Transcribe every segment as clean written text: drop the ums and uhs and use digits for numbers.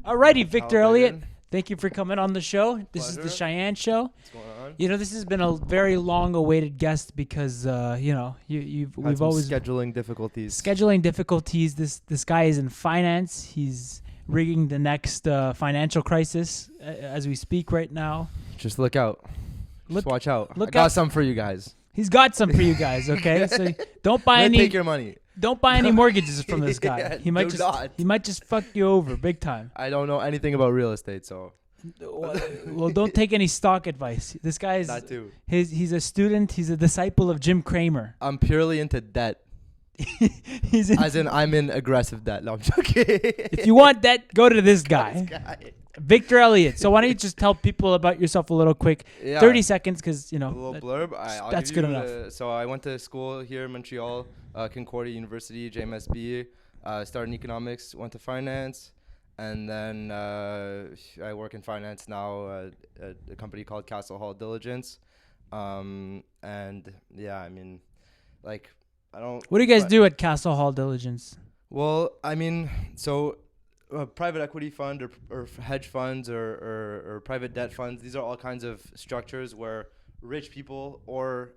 Alrighty, Victor Elliot. Thank you for coming on the show. This is the Shayan Show. What's going on? You know, this has been a very long-awaited guest because we've always scheduling difficulties. This guy is in finance. He's rigging the next financial crisis as we speak right now. Just look out. Just watch out. I got some for you guys. He's got some for you guys. Okay, so don't buy any. Take your money. Don't buy any mortgages from this guy. Yeah, he might just fuck you over big time. I don't know anything about real estate, so. Well, don't take any stock advice. This guy is. That too. He's a student. He's a disciple of Jim Cramer. I'm purely into debt. I'm in aggressive debt. No, I'm joking. If you want debt, go to this guy. Victor Elliot. So why don't you just tell people about yourself a little quick? Yeah. 30 seconds, because, you know. A little blurb. That's good enough. So I went to school here in Montreal, Concordia University, JMSB. Started in economics, went to finance. And then I work in finance now at a company called Castle Hall Diligence. And yeah, I mean, like, I don't. What do you guys do at Castle Hall Diligence? Well, I mean, so a private equity fund or hedge funds or private debt funds, these are all kinds of structures where rich people or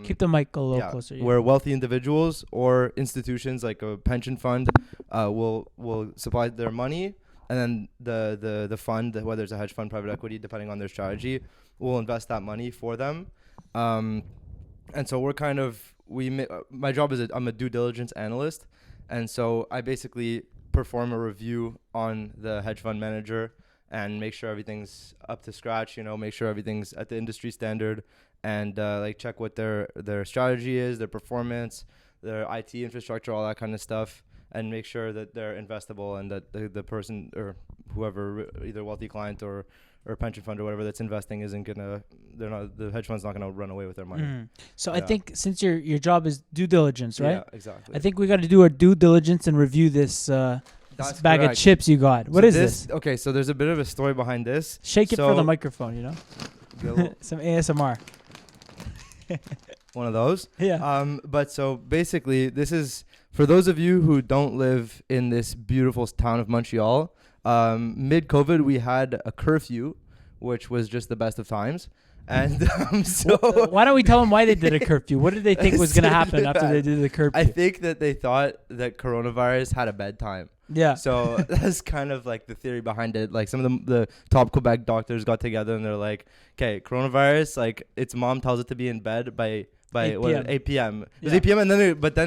keep the mic a little closer. Yeah. Where wealthy individuals or institutions like a pension fund will supply their money, and then the fund, whether it's a hedge fund, private equity, depending on their strategy, will invest that money for them. And so we're kind of my job is I'm a due diligence analyst, and so I basically perform a review on the hedge fund manager and make sure everything's up to scratch, make sure everything's at the industry standard, and like check what their strategy is, their performance, their IT infrastructure, all that kind of stuff, and make sure that they're investable and that the person or whoever, either wealthy client or pension fund or whatever that's investing the hedge fund's not gonna run away with their money. So I think since your job is due diligence, right? Yeah, exactly. I think we got to do our due diligence and review this bag of chips you got. What is this? Okay, so there's a bit of a story behind this. Shake it for the microphone, Some ASMR. One of those. Yeah. But so basically, this is for those of you who don't live in this beautiful town of Montreal. Mid-COVID, we had a curfew, which was just the best of times. And so why don't we tell them why they did a curfew? What did they think was going to happen after they did the curfew? I think that they thought that coronavirus had a bedtime. Yeah. So that's kind of like the theory behind it. Like some of the top Quebec doctors got together and they're like, okay, coronavirus, like its mom tells it to be in bed by 8 p.m. It was 8 p.m. and then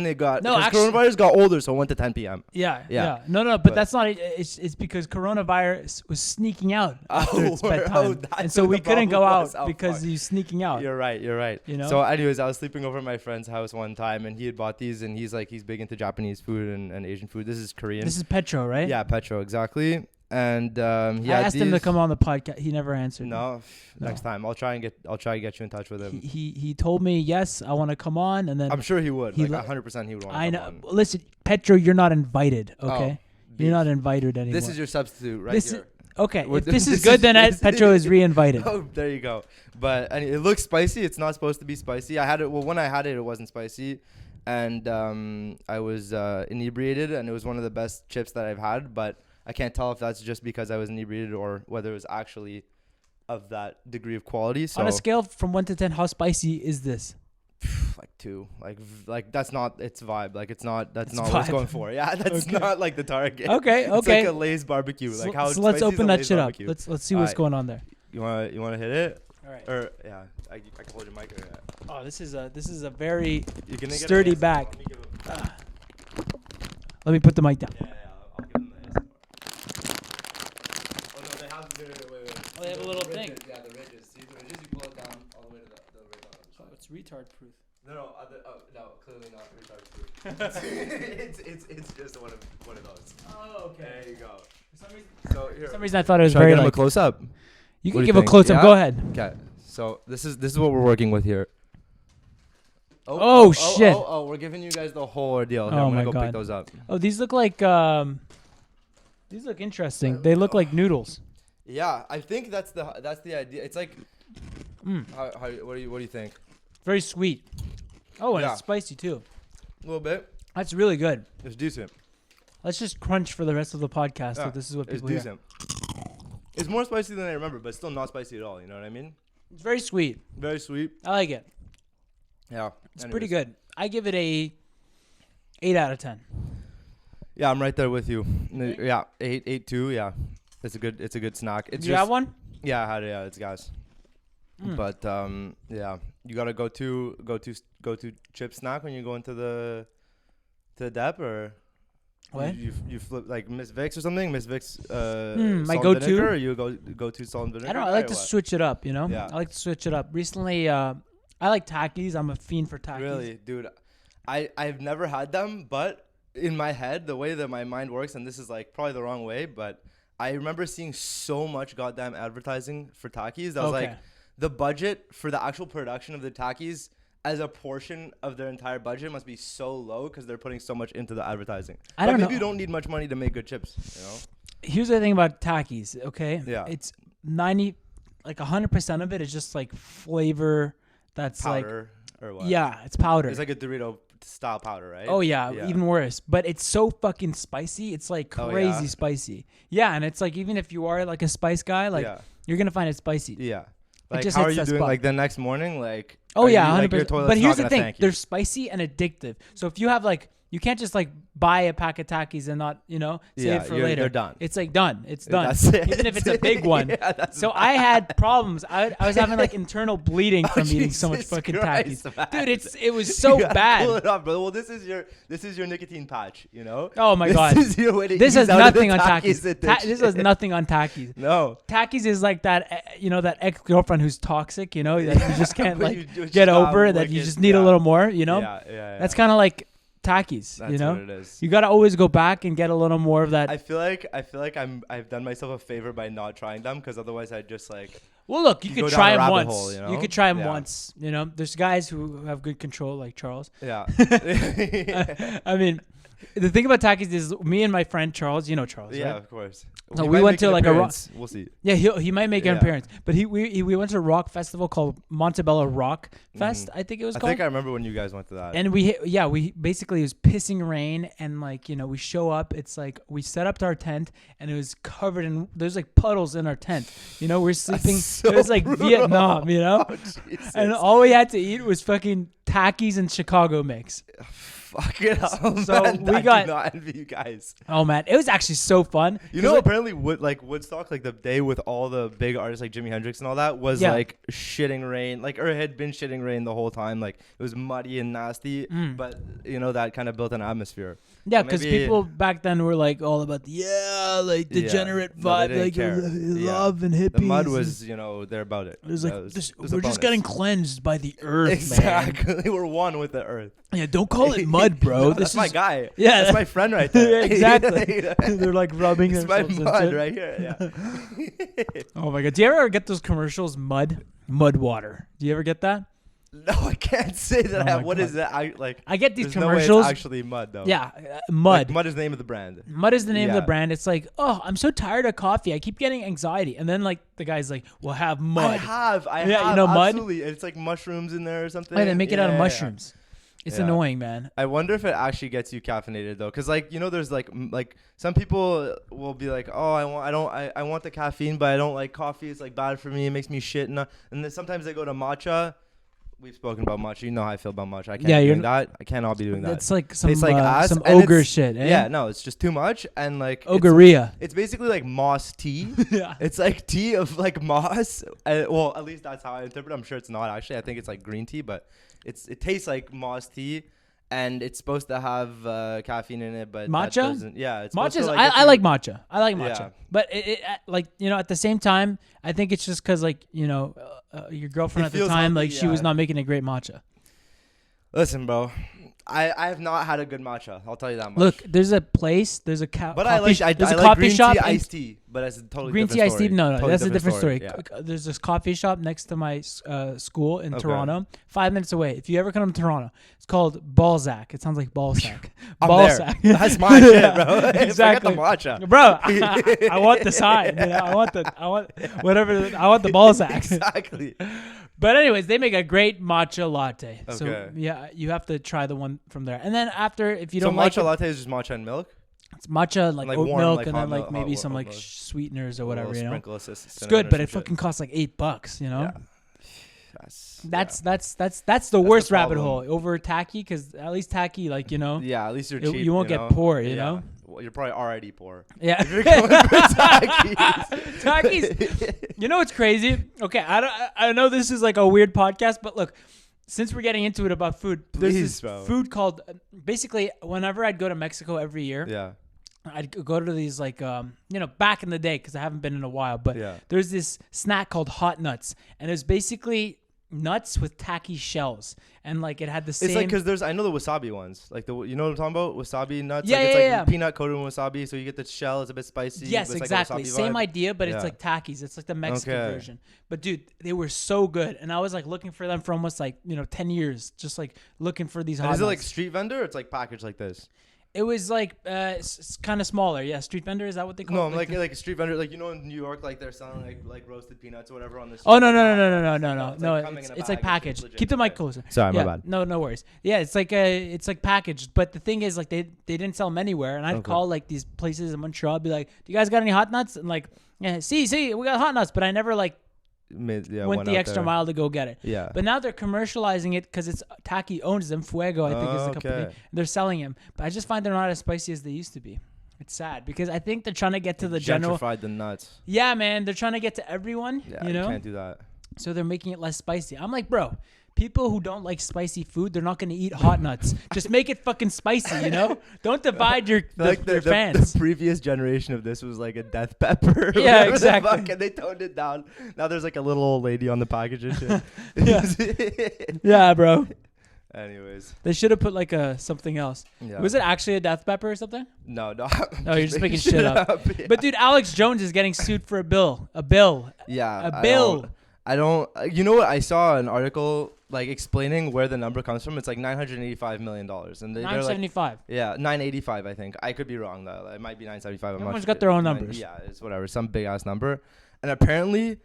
it got coronavirus got older, so it went to 10 p.m. Yeah. No, but that's not. It's because coronavirus was sneaking out after its bedtime, and so we couldn't go out because he's sneaking out. You're right. So, anyways, I was sleeping over at my friend's house one time, and he had bought these, and he's big into Japanese food and Asian food. This is Korean. This is Petro, right? Yeah, Petro, exactly. And I asked him to come on the podcast. He never answered. No. Next time I'll try and get you in touch with him. He told me yes, I want to come on, and then I'm sure he would. 100% he would want to come on. Listen, Petro, you're not invited. Okay, you're not invited anymore. This is your substitute right here. Okay, if this is good, then Petro is re-invited. Oh, there you go. But it looks spicy. It's not supposed to be spicy. I had it. Well, when I had it, it wasn't spicy, and I was inebriated, and it was one of the best chips that I've had, but I can't tell if that's just because I was inebriated or whether it was actually of that degree of quality. So on a scale from 1 to 10, how spicy is this? Like 2. Like that's not its vibe. Like it's not what it's going for. Yeah, that's not like the target. Okay. It's like a Lay's barbecue. So, like how so let's open that shit barbecue. up. Let's see what's going on there. You wanna hit it? All right. Or yeah, I can hold your mic. Oh, this is a very sturdy bag. Let me put the mic down. Yeah, I'll give him the ASMR. Oh no, they have wait. Oh, they have a little thing. Yeah, the ridges. See the ridges? You pull it down all the way to the ridge. Oh, it's retard proof. No, clearly not retard proof. it's just one of those. Oh, okay. There you go. For some reason I thought it was very. Should I get him a close up? You can give a close up. Go ahead. Okay. So this is what we're working with here. Oh shit! Oh, we're giving you guys the whole ordeal. Oh I'm my gonna go God. pick those up. Oh, these look like these look interesting. They look like noodles. Yeah, I think that's the idea. It's like, what do you think? Very sweet. Oh, and it's spicy too. A little bit. That's really good. It's decent. Let's just crunch for the rest of the podcast. Yeah, So this is what people It's decent. It's more spicy than I remember, but still not spicy at all. You know what I mean? It's very sweet. Very sweet. I like it. Yeah. It's pretty good. I give it a 8 out of 10. Yeah, I'm right there with you. Yeah, 8.2. Yeah, it's a good snack. It's you have one? Yeah, I had it. Yeah, it's gas. But yeah, you gotta go to chip snack when you go into the dep, or what? You flip like Miss Vicks or something. Miss Vicks. My go-to. Or you go to salt and vinegar. I don't know. I like to switch it up. You know. Yeah. I like to switch it up. Recently, I like Takis. I'm a fiend for Takis. Really, dude. I've never had them, but in my head, the way that my mind works, and this is like probably the wrong way, but I remember seeing so much goddamn advertising for Takis. That was like the budget for the actual production of the Takis as a portion of their entire budget must be so low because they're putting so much into the advertising. I don't know. Maybe you don't need much money to make good chips. You know. Here's the thing about Takis. Okay. Yeah. It's 100% of it is just like flavor. That's powder or what? Yeah, it's powder. It's like a Dorito style powder, right? Oh yeah, even worse. But it's so fucking spicy. It's like crazy spicy. Yeah, and it's like even if you are like a spice guy, like you're gonna find it spicy. Yeah. Like how are you doing? Like the next morning, like oh yeah, 100%. Like, but here's the thing: they're spicy and addictive. So if you have like. You can't just like buy a pack of Takis and not, save for later. They're done. It's like done. It's done. That's it. Even if it's a big one. So I had problems. I was having like internal bleeding from eating so much fucking Takis. Dude, it was so bad. Pull it up, bro. Well, this is your nicotine patch, you know? Oh my God. This is your way to this has nothing on Takis. This has nothing on Takis. No. Takis is like that, that ex-girlfriend who's toxic, that you just can't get over, that you just need a little more, Yeah. That's kind of like Takis, That's what it is. You gotta always go back and get a little more of that. I feel like I've done myself a favor by not trying them because otherwise I'd just like. Well, look, you could try them once. Hole, you know? You could try them once. There's guys who have good control, like Charles. Yeah. I mean, the thing about Takis is me and my friend Charles. You know Charles, yeah, right? of course. So we went to like a rock. We'll see. Yeah, he might make an appearance. But we went to a rock festival called Montebello Rock Fest. I think it was called. I think I remember when you guys went to that. And we basically it was pissing rain and like we show up. It's like we set up our tent and it was covered in there's like puddles in our tent. We're sleeping. So it was like brutal. Vietnam. Oh, and all we had to eat was fucking Takis and Chicago mix. Fuck it up. So man, we I got. do not envy you guys. Oh man, it was actually so fun. Apparently, Woodstock, like the day with all the big artists like Jimi Hendrix and all that, was like shitting rain, or it had been shitting rain the whole time. Like it was muddy and nasty, but that kind of built an atmosphere. Yeah, because people back then were like all about the degenerate vibe, like love and hippies. The mud was, they're about it. It was like we're just getting cleansed by the earth, exactly. man. We're one with the earth. Yeah, don't call it mud, bro. That's my guy. Yeah, that's my friend right there. Exactly. They're like rubbing themselves. It's my mud right here. Yeah. Oh my God! Do you ever get those commercials? Mud water. Do you ever get that? No, I can't say that. What is that? I get these commercials. No way it's actually mud though. Yeah, mud. Like, mud is the name of the brand. Mud is the name of the brand. It's like, oh, I'm so tired of coffee. I keep getting anxiety. And then like the guy's like, well, have mud. I have. mud. Absolutely. It's like mushrooms in there or something. Oh, they make it out of mushrooms. It's annoying, man. I wonder if it actually gets you caffeinated though, because there's like some people will be like, oh, I want the caffeine, but I don't like coffee. It's like bad for me. It makes me shit. And then sometimes they go to matcha. We've spoken about matcha. You know how I feel about matcha. I can't be doing that. I cannot be doing that. It's like some ass, some ogre shit. Eh? Yeah, no, it's just too much and like ogoria. It's basically like moss tea. Yeah, it's like tea of like moss. Well, at least that's how I interpret it. I'm sure it's not actually. I think it's like green tea, but it tastes like moss tea. And it's supposed to have caffeine in it, but matcha. It's matcha. I like matcha. I like matcha, but it like at the same time, I think it's just because like your girlfriend at the time, like she was not making a great matcha. Listen, bro, I have not had a good matcha. I'll tell you that much. Look, there's a place, there's a but there's a like coffee green shop. Tea, iced tea, but that's a totally green different tea, iced tea. No, totally that's a different story. Yeah. There's this coffee shop next to my school in Toronto, 5 minutes away. If you ever come to Toronto, it's called Balzac. It sounds like Ballsack. Ballsack. That's my shit, bro. Exactly. Forget the matcha, bro. I want the sign. I want whatever. I want the Balzac. Exactly. But anyways, they make a great matcha latte. Okay. So yeah, you have to try the one from there. And then after, if you don't matcha like latte is just matcha and milk? It's matcha, like oat warm, milk, like and hot then like milk, maybe hot some like milk. sweeteners or A whatever. little You know, sprinkle it's good, but it fucking costs like $8. You know. Yeah. That's the worst rabbit problem. hole over tacky, because at least tacky, like, you know, Yeah, at least you're it- cheap. you won't get poor, you know? Well, you're probably already poor. yeah. If you're going for Takis. Takis. You know what's crazy? Okay, I know this is like a weird podcast, but look, since we're getting into it about food, there's Please, this bro. food called basically whenever I'd go to Mexico every year, Yeah. I'd go to these like you know, back in the day, because I haven't been in a while, but Yeah. there's this snack called hot nuts, and it's basically nuts with tacky shells, and like it had the same. It's like because I know the wasabi ones, like you know what I'm talking about, wasabi nuts. Yeah, like, it's yeah, like yeah. peanut coated in wasabi, so you get the shell. It's a bit spicy. Yes, but it's exactly. Like a wasabi Same vibe. idea, but Yeah. it's like Takis. It's like the Mexican Okay. version. But dude, they were so good, and I was like looking for them for almost like, you know, 10 years, just like looking for these hot And is it like nuts. street vendor? Or it's like packaged like this. It was like it's kind of smaller. Yeah, street vendor, is that what they call No, it? like a street vendor, like you know in New York, like they're selling like roasted peanuts or whatever on the. Oh street. no! It's coming in a It's like bag, packaged. legit. Keep the mic Okay. closer. Sorry, my Yeah, bad. no worries. Yeah, it's like packaged. But the thing is, like they didn't sell them anywhere, and I'd Okay. call like these places in Montreal, be like, "Do you guys got any hot nuts?" And like, yeah, see, we got hot nuts, but I never like went the out extra there. mile to go get it. Yeah. But now they're commercializing it because it's Taki owns them. Fuego, I think, is the company. Okay. They're selling them, but I just find they're not as spicy as they used to be. It's sad because I think they're trying to get to the general. Gentrified the nuts. Yeah, man, they're trying to get to everyone. Yeah, you know, can't do that. so they're making it less spicy. I'm like, bro, people who don't like spicy food, they're not going to eat hot nuts. Just make it fucking spicy, you know? Don't divide your fans. The previous generation of this was like a death pepper. Yeah, whatever the exactly. fuck, and they toned it down. Now there's like a little old lady on the package and shit. Yeah, bro. Anyways. They should have put like something else. Yeah. Was it actually a death pepper or something? No. No, you're just making shit up. Yeah. But dude, Alex Jones is getting sued for a bill. Yeah. A bill. I don't. You know what? I saw an article like explaining where the number comes from. It's like $985 million, and they're like, 975. yeah, 985. I think I could be wrong though. It might be 975. Everyone's got their own numbers. Yeah, it's whatever. Some big ass number, and apparently,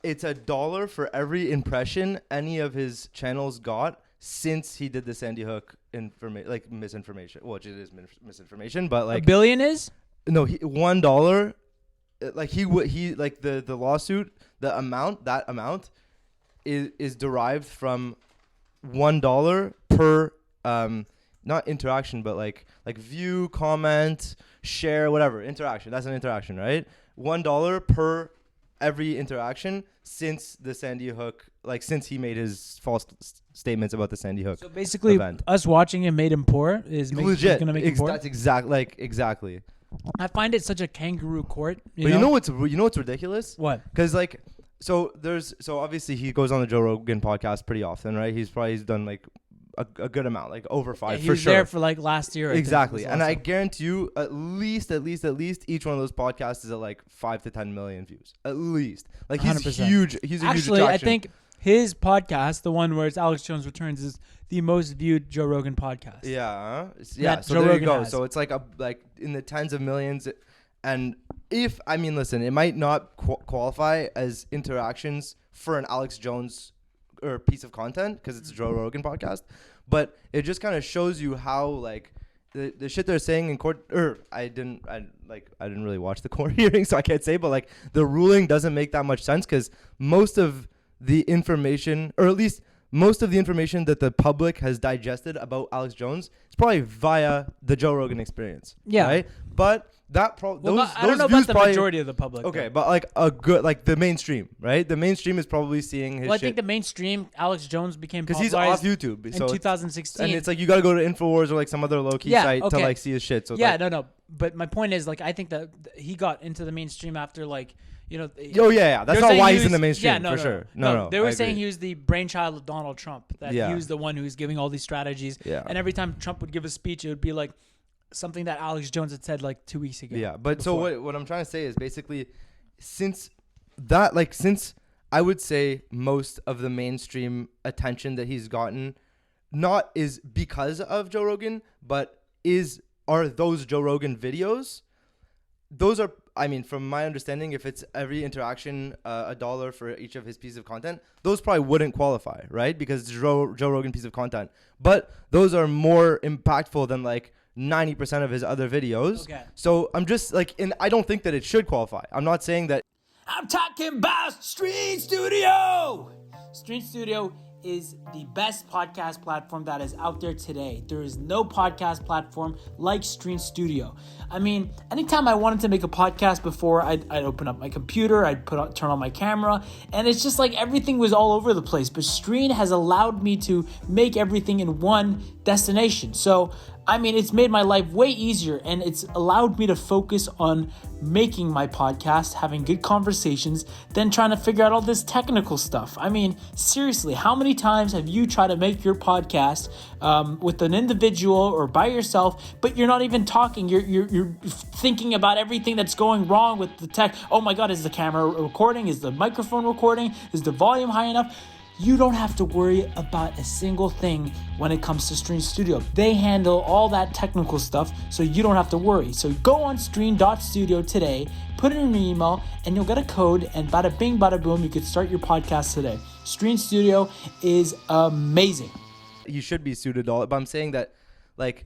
it's $1 for every impression any of his channels got since he did the Sandy Hook misinformation. Well, it is misinformation, but like a billion is? no, $1. Like he like the lawsuit, that amount is derived from $1 per not interaction, but like view, comment, share, whatever interaction. That's an interaction, right? $1 per every interaction since the Sandy Hook, like since he made his false statements about the Sandy Hook. So basically, event. us watching him made him poor is Legit. going to make him poor. That's exactly. I find it such a kangaroo court. You know what's ridiculous? What? Because like, so obviously he goes on the Joe Rogan podcast pretty often, right? He's done like a good amount, like over 5 Yeah, for he was sure. there for like last year. I think, Exactly, was the and last I time. guarantee you, at least each one of those podcasts is at like 5 to 10 million views, at least. Like he's 100%. huge. He's a Actually, huge I attraction. think his podcast, the one where it's Alex Jones Returns, is the most viewed Joe Rogan podcast. Yeah, yeah. That So Joe there Rogan you go. has. So it's like in the tens of millions, and listen, it might not qualify as interactions for an Alex Jones or piece of content because it's a Joe Rogan podcast, but it just kind of shows you how like the shit they're saying in court. I didn't really watch the court hearing, so I can't say, but like the ruling doesn't make that much sense because most of the information, or at least most of the information that the public has digested about Alex Jones is probably via the Joe Rogan experience. Yeah. Right? But I don't know about the majority of the public. Okay, though. but like a good, like the mainstream, right? The mainstream is probably seeing his Well, I shit. think the mainstream, Alex Jones became Because he's off popularized YouTube. in So 2016. and it's like you got to go to Infowars or like some other low-key Yeah, site to okay. like see his shit. So yeah, like, no. But my point is, like, I think that he got into the mainstream after, like, you know. oh yeah. That's They're not saying why he he's in was- the mainstream yeah, no, for no, sure. No, No, they were I saying agree. he was the brainchild of Donald Trump. That Yeah. he was the one who was giving all these strategies. Yeah. And every time Trump would give a speech, it would be like something that Alex Jones had said like 2 weeks ago. Yeah, but before. so what I'm trying to say is basically since I would say most of the mainstream attention that he's gotten not is because of Joe Rogan, but are those Joe Rogan videos. Those are, I mean, from my understanding, if it's every interaction $1 for each of his pieces of content, those probably wouldn't qualify, right? Because it's Joe Rogan piece of content. But those are more impactful than like 90% of his other videos. Okay. So I'm just like, and I don't think that it should qualify. I'm not saying that. I'm talking about Stream Studio. Stream Studio is the best podcast platform that is out there today. There is no podcast platform like Stream Studio. I mean, anytime I wanted to make a podcast before, I'd open up my computer, turn on my camera, and it's just like everything was all over the place. But Stream has allowed me to make everything in one destination. So, I mean, it's made my life way easier, and it's allowed me to focus on making my podcast, having good conversations, than trying to figure out all this technical stuff. I mean, seriously, how many times have you tried to make your podcast with an individual or by yourself, but you're not even talking? You're thinking about everything that's going wrong with the tech. Oh my God, is the camera recording? Is the microphone recording? Is the volume high enough? You don't have to worry about a single thing when it comes to Stream Studio. They handle all that technical stuff, so you don't have to worry. So go on stream.studio today, put in an email, and you'll get a code, and bada bing, bada boom, you can start your podcast today. Stream Studio is amazing. He should be suited all, but I'm saying that, like,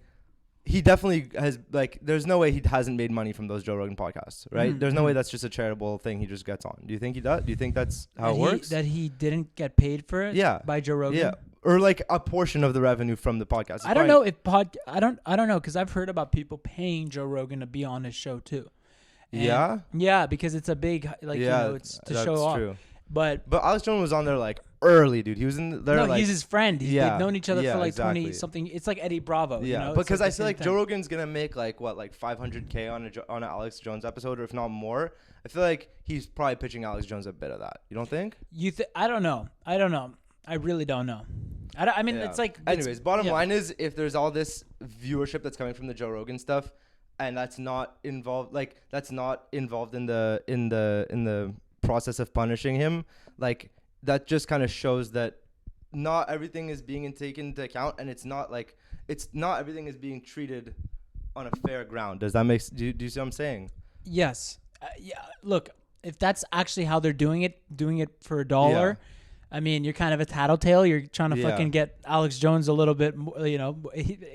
he definitely has, like, there's no way he hasn't made money from those Joe Rogan podcasts, right? Mm-hmm. There's no way that's just a charitable thing he just gets on. Do you think he does? Do you think that's how it works? That he didn't get paid for it? Yeah. By Joe Rogan? Yeah. Or like a portion of the revenue from the podcast. I don't know if I don't know, because I've heard about people paying Joe Rogan to be on his show too. And yeah? Yeah, because it's a big, like, yeah, you know, it's to show off. True. But Alex Jones was on there like early, dude. He was in there. No, like, he's his friend. They've known each other for like 20 something. It's like Eddie Bravo. Yeah, you know? Because like I feel like Joe Rogan's gonna make like what, like $500K on an Alex Jones episode, or if not more. I feel like he's probably pitching Alex Jones a bit of that. You don't think? I don't know. I really don't know. I mean, it's like. Anyways, bottom line is, if there's all this viewership that's coming from the Joe Rogan stuff, and that's not involved in the process of punishing him, like, that just kind of shows that not everything is being taken into account, and it's not everything is being treated on a fair ground. Does that make? Do you see what I'm saying? Yes. Yeah. Look, if that's actually how they're doing it for $1. Yeah. I mean, you're kind of a tattletale. You're trying to fucking get Alex Jones a little bit, you know,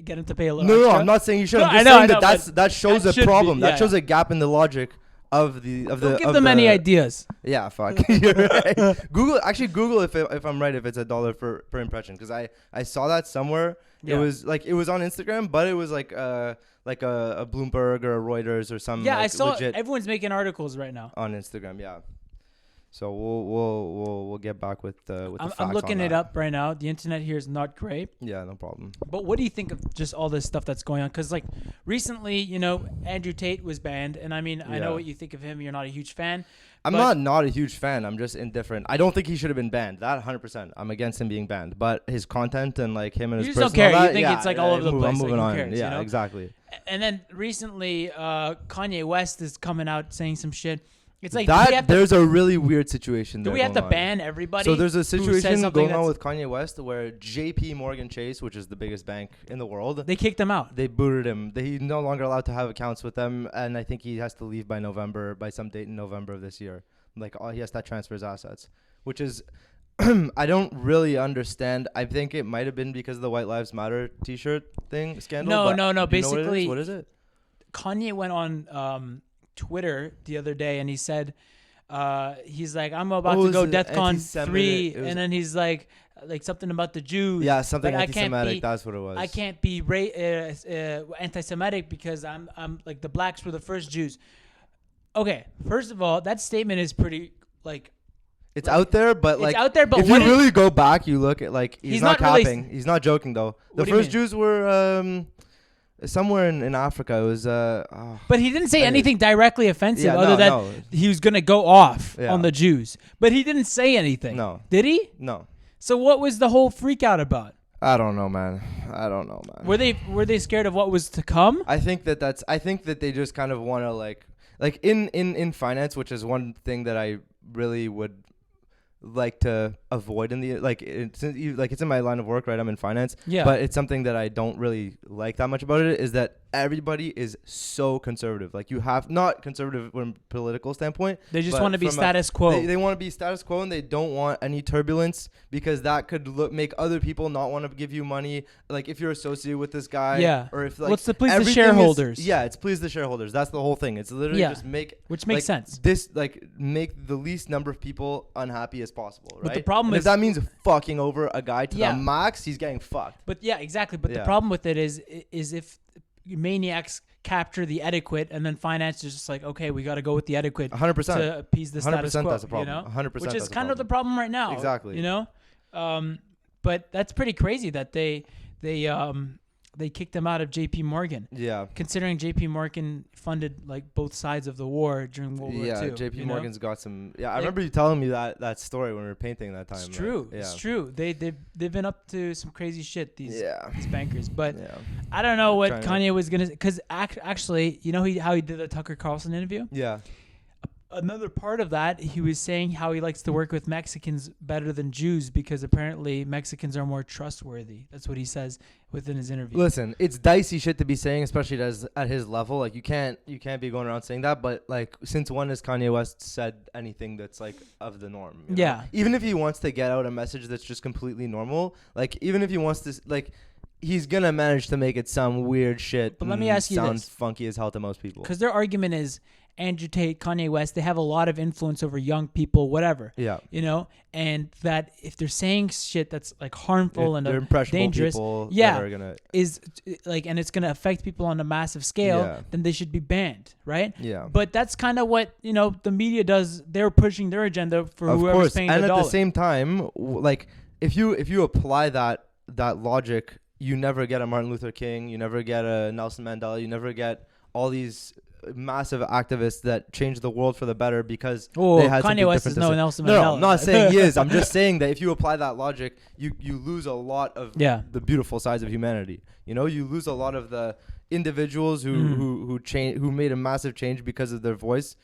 get him to pay a little. No, I'm not saying you should. I'm just saying that shows a problem. That shows a gap in the logic of the. Don't give them any ideas. Yeah, fuck. You're right. Google if I'm right, if it's $1 per impression, because I saw that somewhere. Yeah. It was on Instagram, but it was like a Bloomberg or a Reuters or some. Yeah, I saw. Everyone's making articles right now on Instagram. Yeah. So we'll get back with the facts. I'm looking it up right now. The internet here is not great. Yeah, no problem. But what do you think of just all this stuff that's going on? Because like recently, you know, Andrew Tate was banned, and I mean, I know what you think of him. You're not a huge fan. I'm not a huge fan. I'm just indifferent. I don't think he should have been banned. That 100%. I'm against him being banned. But his content and like him and his personal. You just don't care. You think it's like all over the place. I'm moving on. Cares, yeah, you know? Exactly. And then recently, Kanye West is coming out saying some shit. It's like there's a really weird situation there. Do we have to ban everybody? So there's a situation going on with Kanye West where JP Morgan Chase, which is the biggest bank in the world, they kicked him out. They booted him. He's no longer allowed to have accounts with them, and I think he has to leave by some date in November of this year. Like, he has to transfer his assets, which is I don't really understand. I think it might have been because of the White Lives Matter T-shirt thing scandal. No. Basically, what is it? Kanye went on Twitter the other day and he said he's like, I'm about to go DEFCON 3, and then he's like something about the Jews. Yeah, something anti-Semitic. That's what it was. I can't be anti-Semitic because I'm like, the blacks were the first Jews. Okay, first of all, that statement is pretty like. It's out there, but like, if you really go back, you look at like he's not capping. He's not joking though. The first Jews were somewhere in Africa. It was but he didn't say anything directly offensive other than he was gonna go off on the Jews. But he didn't say anything. No. Did he? No. So what was the whole freak out about? I don't know, man. Were they scared of what was to come? I think that they just kind of want to like in finance, which is one thing that I really would like to avoid in the it's in my line of work, right? I'm in finance, but it's something that I don't really like that much about it, is that everybody is so conservative. Like you have not conservative from a political standpoint. They just want to be status quo. They want to be status quo, and they don't want any turbulence because that could make other people not want to give you money. Like if you're associated with this guy, or if like what's to please the shareholders? It's please the shareholders. That's the whole thing. It's literally just which makes sense. This make the least number of people unhappy as possible, right? But the problem is if that means fucking over a guy to the max, he's getting fucked. But exactly. But the problem with it is if maniacs capture the etiquette and then finance is just like, okay, we got to go with the etiquette 100% to appease the status quo. That's a problem. 100%, which is kind of the problem right now. Exactly. But that's pretty crazy that they kicked him out of JP Morgan. Yeah. Considering JP Morgan funded like both sides of the war during World War II. Yeah, JP Morgan's got some. Yeah, I remember you telling me that story when we were painting that time. It's true. It's true. They've been up to some crazy shit. These bankers. But I don't know what Kanye was gonna. Because actually, you know how he did the Tucker Carlson interview. Yeah. Another part of that, he was saying how he likes to work with Mexicans better than Jews because apparently Mexicans are more trustworthy. That's what he says within his interview. Listen, it's dicey shit to be saying, especially at his level. Like you can't be going around saying that. But like, since when has Kanye West said anything that's like of the norm? You know? Yeah. Even if he wants to get out a message that's just completely normal, like even if he wants to like. He's gonna manage to make it sound weird shit. But let me ask you sounds this. funky as hell to most people. Because their argument is Andrew Tate, Kanye West, they have a lot of influence over young people, whatever. Yeah. You know, and that if they're saying shit that's like harmful and impressionable dangerous, people that are gonna is like, and it's gonna affect people on a massive scale, then they should be banned, right? Yeah. But that's kind of what the media does. They're pushing their agenda for whoever's paying the dollar. And at the same time, like if you apply that logic. You never get a Martin Luther King. You never get a Nelson Mandela. You never get all these massive activists that changed the world for the better because they had Kanye West is no Nelson Mandela. No, I'm not saying he is. I'm just saying that if you apply that logic, you lose a lot of the beautiful sides of humanity. You lose a lot of the individuals who made a massive change because of their voice.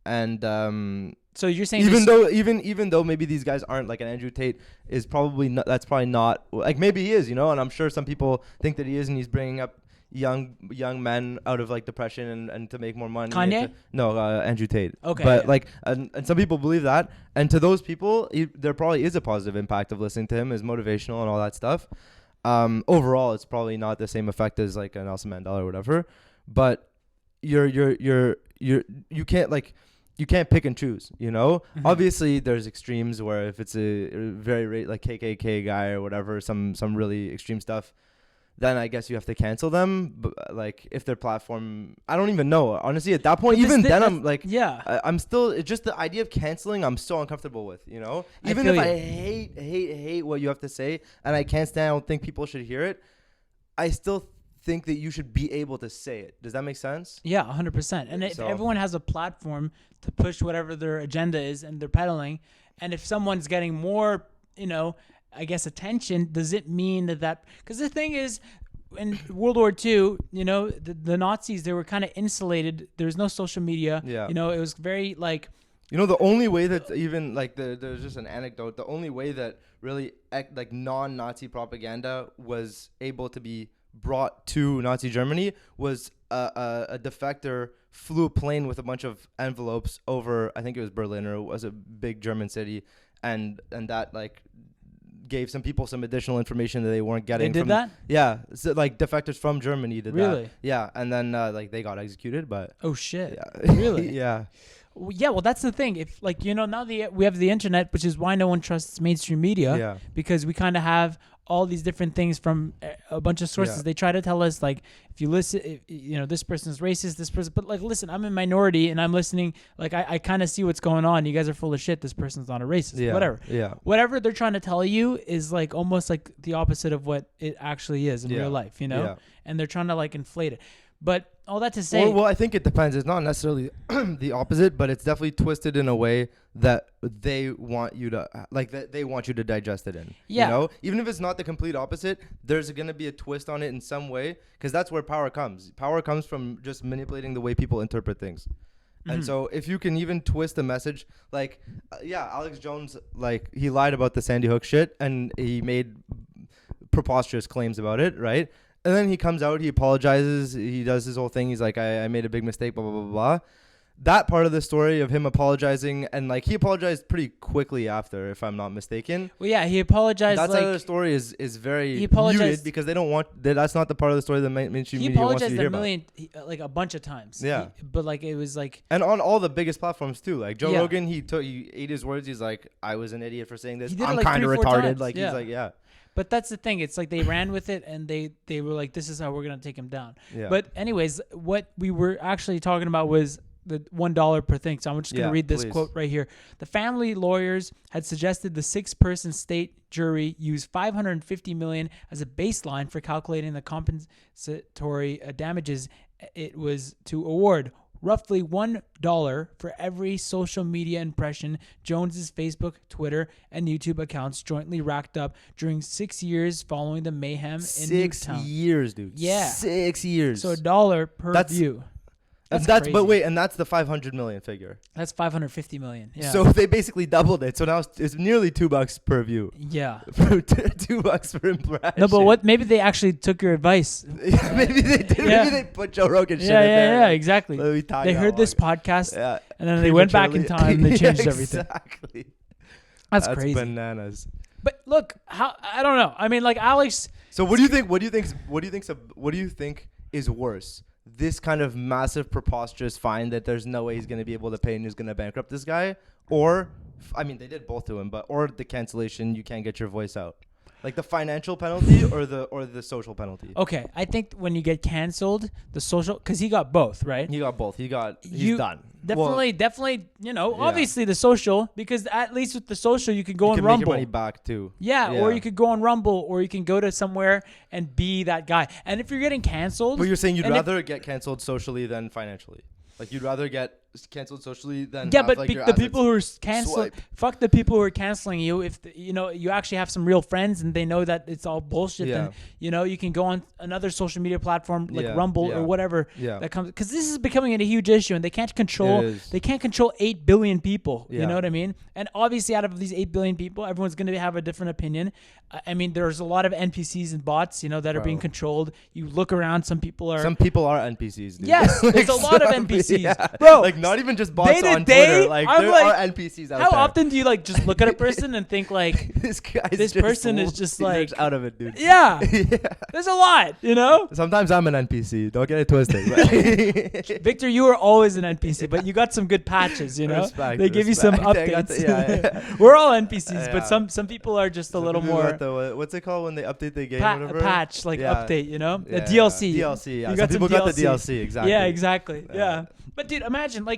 And so you're saying even though maybe these guys aren't like an Andrew Tate is probably not, that's probably not like maybe he is, and I'm sure some people think that he is, and he's bringing up young men out of like depression and to make more money. Kanye? Andrew Tate. Okay. But like and some people believe that, and to those people there probably is a positive impact of listening to him, is motivational and all that stuff. Overall it's probably not the same effect as like a Nelson Mandela or whatever, but you can't pick and choose, Mm-hmm. Obviously there's extremes where if it's a very like KKK guy or whatever, some really extreme stuff, then I guess you have to cancel them. But like if their platform, I don't even know, honestly, at that point, I'm like, I'm still, it's just the idea of canceling, I'm so uncomfortable with, even if I hate what you have to say and I can't stand, I don't think people should hear it, I still think that you should be able to say it. Does that make sense? Yeah, 100%. And if everyone has a platform to push whatever their agenda is and they're peddling, and if someone's getting more, I guess attention, does it mean that because the thing is, in World War II, the Nazis, they were kind of insulated. There was no social media. Yeah. It was very like, the only way that even like there's just an anecdote, the only way that really like non-Nazi propaganda was able to be brought to Nazi Germany was a defector flew a plane with a bunch of envelopes over, I think it was Berlin, or it was a big German city, and that like gave some people some additional information that they weren't getting. They did that? Yeah, so like defectors from Germany did that. Really? Yeah, and then like they got executed, but oh shit, yeah. Really? Yeah. Yeah, well, that's the thing. If like now we have the internet, which is why no one trusts mainstream media, because we kind of have all these different things from a bunch of sources. They try to tell us like, if you listen, this person's racist, this person, but like, listen, I'm a minority and I'm listening. Like, I kind of see what's going on. You guys are full of shit. This person's not a racist. Whatever. Yeah. Whatever they're trying to tell you is like almost like the opposite of what it actually is in real life. And they're trying to like inflate it. But all that to say, well, I think it depends. It's not necessarily the opposite, but it's definitely twisted in a way that they want you to they want you to digest it in. Yeah. Even if it's not the complete opposite, there's going to be a twist on it in some way, because that's where power comes. Power comes from just manipulating the way people interpret things. Mm-hmm. And so if you can even twist the message, like, Alex Jones, like he lied about the Sandy Hook shit and he made preposterous claims about it, right? And then he comes out, he apologizes, he does his whole thing. He's like, I made a big mistake, blah, blah, blah, blah. That part of the story of him apologizing, and like he apologized pretty quickly after, if I'm not mistaken. Well, yeah, he apologized. That like, side of the story is very he apologized muted because they don't want. That's not the part of the story that mainstream media wants you to hear about. Like a bunch of times. Yeah, but like it was like, and on all the biggest platforms too. Like Joe Rogan, he ate his words. He's like, I was an idiot for saying this. I'm like kind of 3-4 retarded. times. Like he's like, yeah. But that's the thing. It's like they ran with it and they were like, this is how we're gonna take him down. Yeah. But anyways, what we were actually talking about was the $1 per thing. So I'm just going to read this quote right here. The family lawyers had suggested the 6-person state jury use $550 million as a baseline for calculating the compensatory damages it was to award. Roughly $1 for every social media impression Jones's Facebook, Twitter, and YouTube accounts jointly racked up during 6 years following the mayhem in Newtown. 6 years, dude. Yeah. 6 years. So $1 per view. That's crazy. But wait, and that's the 500 million figure. That's 550 million. Yeah. So they basically doubled it. So now it's nearly $2 per view. Yeah. $2 per impression. No, but what? Maybe they actually took your advice. Yeah, maybe they did. Yeah. Maybe they put Joe Rogan shit in there. Yeah, exactly. They heard this podcast, and then they went back in time and they changed everything. Exactly. That's crazy. Bananas. But look, I don't know. I mean, like Alex. So what do you think? What do you think is worse? This kind of massive, preposterous fine that there's no way he's going to be able to pay and who's going to bankrupt this guy? Or, I mean, they did both to him, or the cancellation, you can't get your voice out. Like the financial penalty or the social penalty? Okay, I think when you get canceled, the social, because he got both, right? He got both. He's done. Definitely, obviously the social, because at least with the social, you can go on Rumble. Make your money back too. Yeah, or you could go on Rumble, or you can go to somewhere and be that guy. And if you're getting canceled. But you're saying you'd rather get canceled socially than financially? Like you'd rather get canceled socially than the people who are canceling, fuck the people who are canceling you. If you actually have some real friends and they know that it's all bullshit, then you can go on another social media platform like Rumble or whatever that comes, because this is becoming a huge issue and they can't control 8 billion people. You know what I mean? And obviously out of these 8 billion people, everyone's going to have a different opinion. I mean, there's a lot of NPCs and bots, that are being controlled. You look around, some people are NPCs. Dude. Yes, there's a lot of NPCs, bro. Like not even just bots on Twitter. Like there are NPCs out there. How often do you just look at a person and think like this person is just like out of it, dude? Yeah. There's a lot, Sometimes I'm an NPC. Don't get it twisted. Victor, you are always an NPC, but you got some good patches. They give you some updates. We're all NPCs, but some people are just a little more. What's it called when they update the game? Patch, update. The DLC. DLC. Yeah. You Some got people got the DLC. Exactly. Yeah, exactly. Yeah. But dude, imagine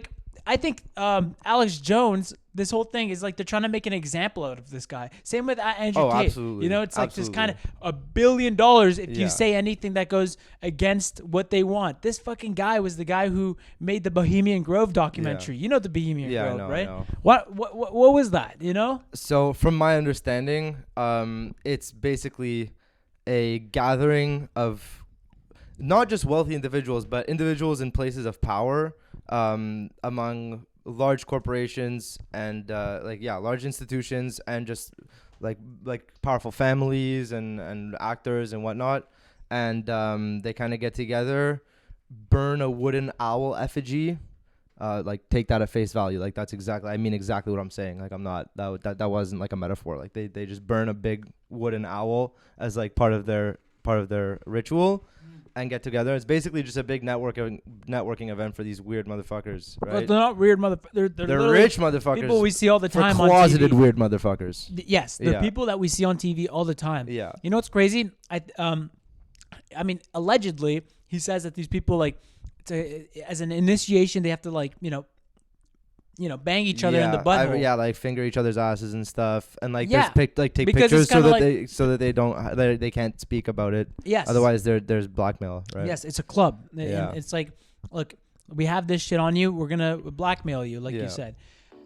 I think Alex Jones, this whole thing is they're trying to make an example out of this guy. Same with Andrew Tate. Absolutely. It's like this kind of $1 billion if you say anything that goes against what they want. This fucking guy was the guy who made the Bohemian Grove documentary. You know the Bohemian Grove, right? I know. What was that? So from my understanding, it's basically a gathering of not just wealthy individuals, but individuals in places of power among large corporations and large institutions and just like powerful families and actors and whatnot. And they kind of get together, burn a wooden owl effigy, take that at face value. I mean exactly what I'm saying. I'm not, that wasn't like a metaphor. They just burn a big wooden owl as part of their ritual. And get together. It's basically just a big networking event for these weird motherfuckers, right? But they're not weird motherfuckers. They're rich motherfuckers. People we see all the time on TV. Closeted weird motherfuckers. Yes, they're people that we see on TV all the time. Yeah. You know what's crazy? I mean, allegedly, he says that these people as an initiation, they have to bang each other in the butthole. Finger each other's asses and stuff, and take because pictures so that they can't speak about it. Yes. Otherwise, there's blackmail, right? Yes, it's a club. Yeah. And it's look, we have this shit on you. We're gonna blackmail you, you said.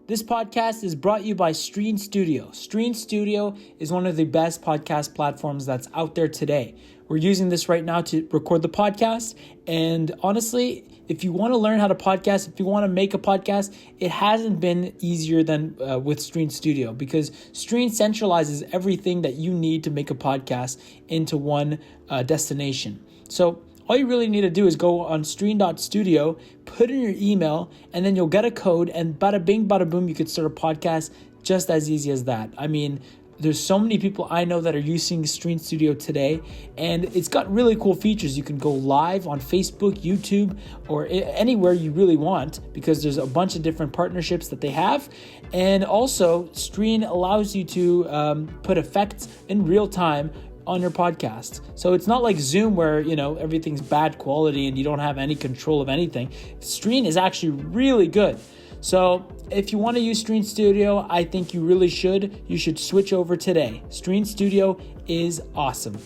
This podcast is brought to you by Stream Studio. Stream Studio is one of the best podcast platforms that's out there today. we're using this right now to record the podcast. And honestly, if you want to learn how to podcast, if you want to make a podcast, it hasn't been easier than with Stream Studio, because Stream centralizes everything that you need to make a podcast into one destination. So all you really need to do is go on stream.studio, put in your email, and then you'll get a code, and bada bing, bada boom, you could start a podcast just as easy as that. I mean, there's so many people I know that are using Stream Studio today, and it's got really cool features. You can go live on Facebook, YouTube, or anywhere you really want, because there's a bunch of different partnerships that they have. And also, Stream allows you to put effects in real time on your podcast. So it's not like Zoom where, everything's bad quality and you don't have any control of anything. Stream is actually really good. So if you want to use Stream Studio, I think you really should. You should switch over today. Stream Studio is awesome.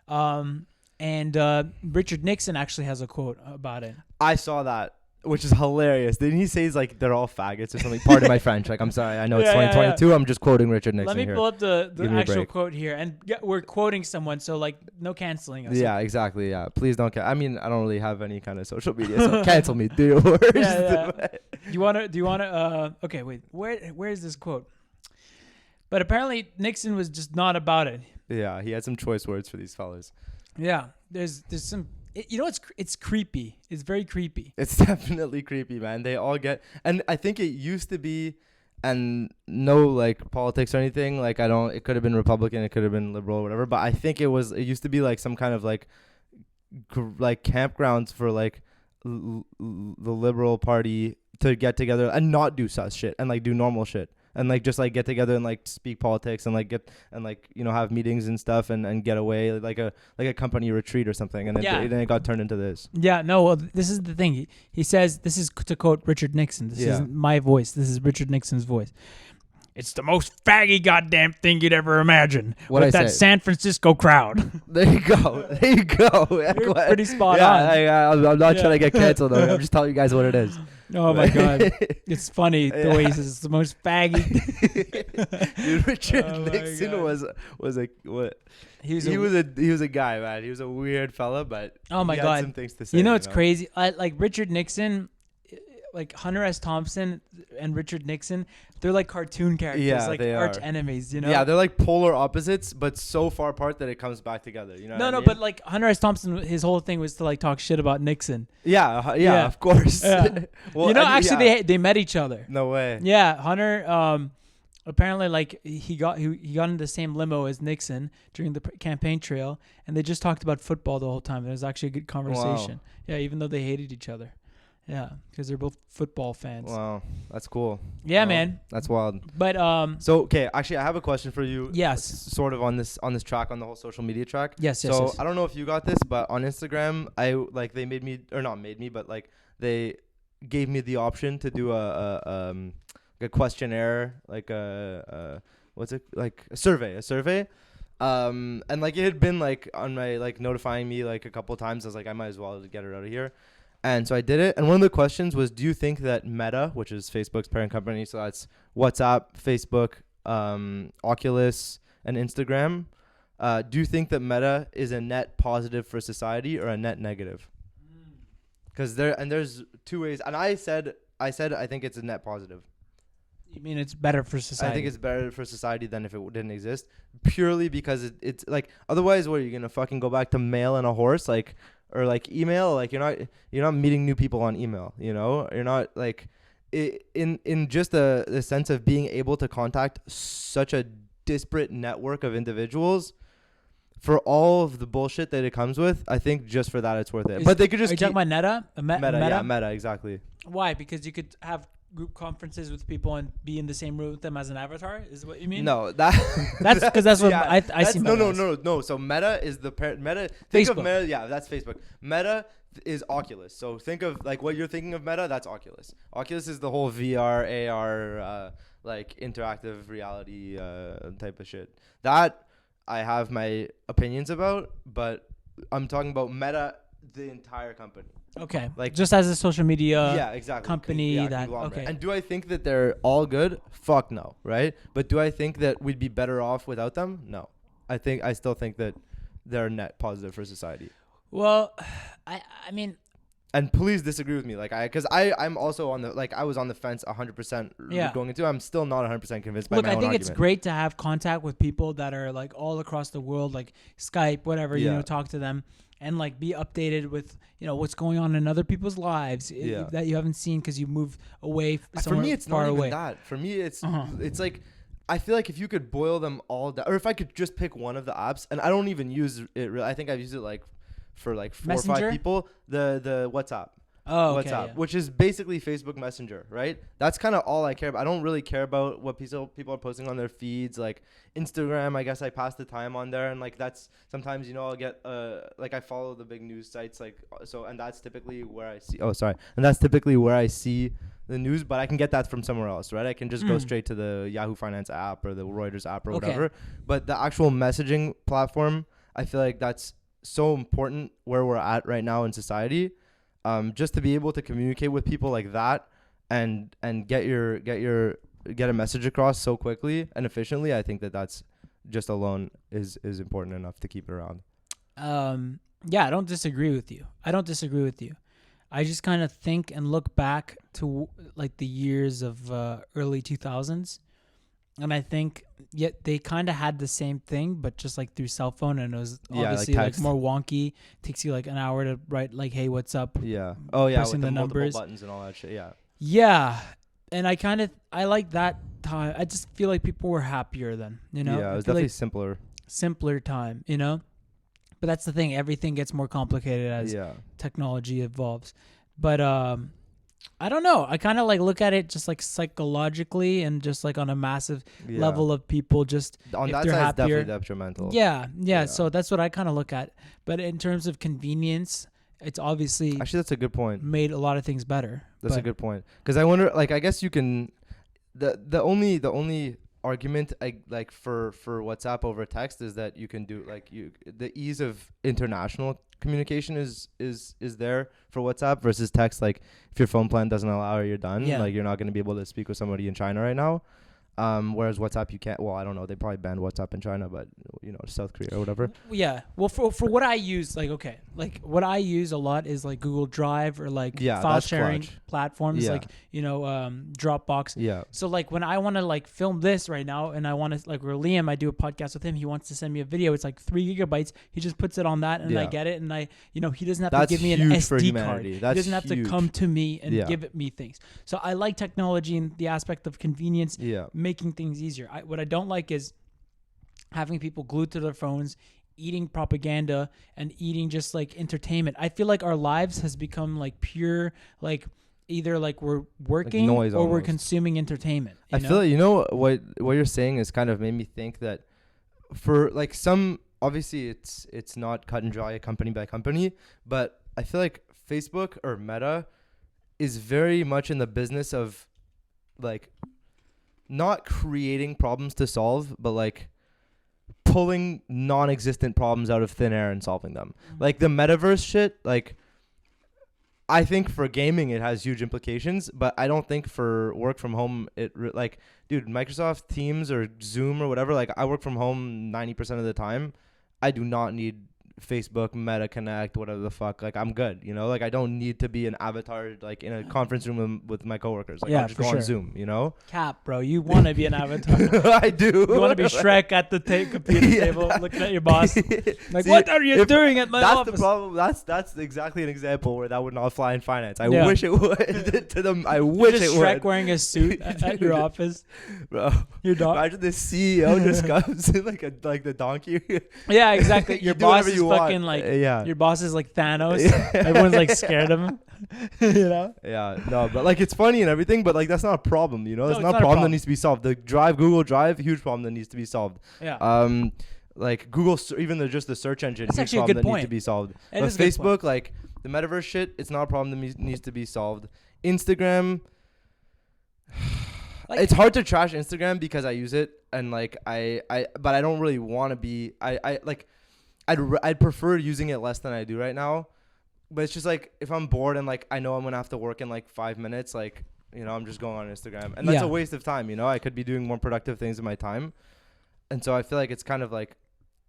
And Richard Nixon actually has a quote about it. I saw that, which is hilarious. Didn't he say like they're all faggots or something? Pardon my French. Like, I'm sorry. I know it's 2022. Yeah. I'm just quoting Richard Nixon. Let me here. pull up the actual quote here. And we're quoting someone, so like no canceling us. Yeah, exactly. Yeah. Please don't I mean, I don't really have any kind of social media, so cancel me. Do your worst. Yeah. Do you want to okay, wait. Where is this quote? But apparently Nixon was just not about it. Yeah, he had some choice words for these fellas. Yeah. There's some it's creepy. It's very creepy. It's definitely creepy, man. They all get, and I think it used to be, and no like politics or anything. Like it could have been Republican, it could have been liberal or whatever. But I think it used to be like some kind of like campgrounds for like the Liberal Party to get together and not do sus shit and like do normal shit. And like just like get together and like speak politics and like have meetings and stuff and get away like a company retreat or something, and then it got turned into this. Yeah, no, well, this is the thing. He says, this is to quote Richard Nixon. This isn't my voice. This is Richard Nixon's voice. It's the most faggy goddamn thing you'd ever imagine. With that San Francisco crowd. There you go. You're pretty spot on. I'm not trying to get canceled though. I'm just telling you guys what it is. Oh my god, it's funny the way he says it's the most faggy. Dude, Richard Nixon was like what? He was a guy, man. He was a weird fella, but oh my he god, had some things to say. It's crazy. Like Richard Nixon, like Hunter S. Thompson and Richard Nixon, they're like cartoon characters, like arch enemies. Yeah, they're like polar opposites, but so far apart that it comes back together. You know? No, but like Hunter S. Thompson, his whole thing was to like talk shit about Nixon. Yeah, of course. Yeah. Well, they met each other. No way. Yeah, Hunter. Apparently, like he got in the same limo as Nixon during the campaign trail, and they just talked about football the whole time. It was actually a good conversation. Wow. Yeah, even though they hated each other. Yeah, because they're both football fans. Wow, that's cool. Yeah, man, that's wild. But so okay, actually, I have a question for you. Yes. Sort of on this track, on the whole social media track. Yes. So I don't know if you got this, but on Instagram, they made me, or not made me, but like they gave me the option to do a questionnaire, like a survey. And like it had been like on my like notifying me like a couple of times. I was like, I might as well get it out of here. And so I did it. And one of the questions was, do you think that Meta, which is Facebook's parent company, so that's WhatsApp, Facebook, Oculus, and Instagram, do you think that Meta is a net positive for society or a net negative? Because there's two ways. And I said I think it's a net positive. You mean it's better for society? I think it's better for society than if it didn't exist. Purely because it's like, otherwise, what are you going to fucking go back to mail and a horse? Like, or like email, like you're not meeting new people on email, you're not like in just the sense of being able to contact such a disparate network of individuals for all of the bullshit that it comes with. I think just for that it's worth it. But they could just are you talking about Meta? Meta, yeah, Meta, exactly. Why? Because you could have group conferences with people and be in the same room with them as an avatar, is what you mean? No, that's because that's what I see. No. So Meta is the parent. Meta. Think Facebook. of Meta. Yeah, that's Facebook. Meta is Oculus. So think of like what you're thinking of Meta. That's Oculus. Oculus is the whole VR, AR, like interactive reality type of shit. That I have my opinions about, but I'm talking about Meta, the entire company. Okay. Like just as a social media company okay. And do I think that they're all good? Fuck no, right? But do I think that we'd be better off without them? No. I still think that they're net positive for society. Well, I mean, and please disagree with me, like I'm also on the I was on the fence 100% going into. I'm still not 100% convinced by my own argument. It's great to have contact with people that are like all across the world, like Skype, whatever, talk to them and like be updated with, what's going on in other people's lives that you haven't seen because you moved away somewhere. For me, it's far not away. even that. For me, it's like, I feel like if you could boil them all down, or if I could just pick one of the apps, and I don't even use it really. I think I've used it like for like 4 or 5 people, the WhatsApp. Oh, okay, WhatsApp, which is basically Facebook Messenger, right? That's kind of all I care about. I don't really care about what people are posting on their feeds. Like Instagram, I guess I pass the time on there, and like that's sometimes I'll get I follow the big news sites and that's typically where I see. Oh, sorry, and that's typically where I see the news, but I can get that from somewhere else, right? I can just go straight to the Yahoo Finance app or the Reuters app or whatever. But the actual messaging platform, I feel like that's so important where we're at right now in society. Just to be able to communicate with people like that and get a message across so quickly and efficiently, I think that's just alone is important enough to keep it around. I don't disagree with you. I just kind of think and look back to like the years of early 2000s, and I think they kind of had the same thing, but just like through cell phone, and it was obviously like more wonky. Takes you like an hour to write like, "Hey, what's up?" Yeah. Oh yeah, with the numbers, multiple buttons and all that shit. Yeah. Yeah, and I like that time. I just feel like people were happier then. Yeah, it was definitely simpler time. But that's the thing. Everything gets more complicated as technology evolves. But I don't know. I kind of like look at it just like psychologically and just like on a massive level of people just on if that they're side, happier. it's definitely detrimental. Yeah. So that's what I kind of look at. But in terms of convenience, it's obviously actually that's a good point. Made a lot of things better. That's a good point. Because I wonder, I guess you can. The only argument for WhatsApp over text is that you can do the ease of international communication is there for WhatsApp versus text. Like if your phone plan doesn't allow it, you're done. Like you're not going to be able to speak with somebody in China right now. Whereas WhatsApp you can't. Well, I don't know. They probably banned WhatsApp in China, but South Korea or whatever. Yeah. Well, for what I use, what I use a lot is like Google Drive or file sharing platforms Dropbox. Yeah. So when I want to film this right now, and I want to where Liam, I do a podcast with him. He wants to send me a video. It's 3 gigabytes. He just puts it on that, and I get it, and he doesn't have to give me an SD card. He doesn't have to come to me and give me things. So I like technology and the aspect of convenience. Yeah. Making things easier. What I don't like is having people glued to their phones, eating propaganda and eating just entertainment. I feel like our lives has become pure either we're working or almost. we're consuming entertainment. I feel what you're saying is kind of made me think that for some, obviously it's not cut and dry company by company, but I feel like Facebook or Meta is very much in the business of not creating problems to solve, but pulling non-existent problems out of thin air and solving them. Mm-hmm. The metaverse shit, I think for gaming it has huge implications, but I don't think for work from home dude, Microsoft Teams or Zoom or whatever, I work from home 90% of the time. I do not need Facebook, Meta Connect, whatever the fuck. I'm good, I don't need to be an avatar in a conference room with my coworkers. I'll just go on Zoom, Cap, bro, you want to be an avatar. I do. You want to be Shrek at the computer table looking at your boss. See, what are you doing at my office? That's the problem. That's exactly an example where that would not fly in finance. I wish it would. To them, I wish it would. Shrek wearing a suit at your office. Bro, imagine the CEO just comes in like the donkey. Yeah, exactly. Your boss is fucking your boss is like Thanos. Everyone's scared of him. Yeah, no, but it's funny and everything, but that's not a problem, It's not a problem that needs to be solved. The Google Drive, huge problem that needs to be solved. Yeah. Google, even just the search engine, that's huge actually problem that needs to be solved. But Facebook, the metaverse shit, it's not a problem that needs to be solved. Instagram, it's hard to trash Instagram because I use it and but I don't really want to be. I'd prefer using it less than I do right now, but it's just if I'm bored and I know I'm gonna have to work in 5 minutes, I'm just going on Instagram, and that's a waste of time. I could be doing more productive things in my time, and so I feel it's kind of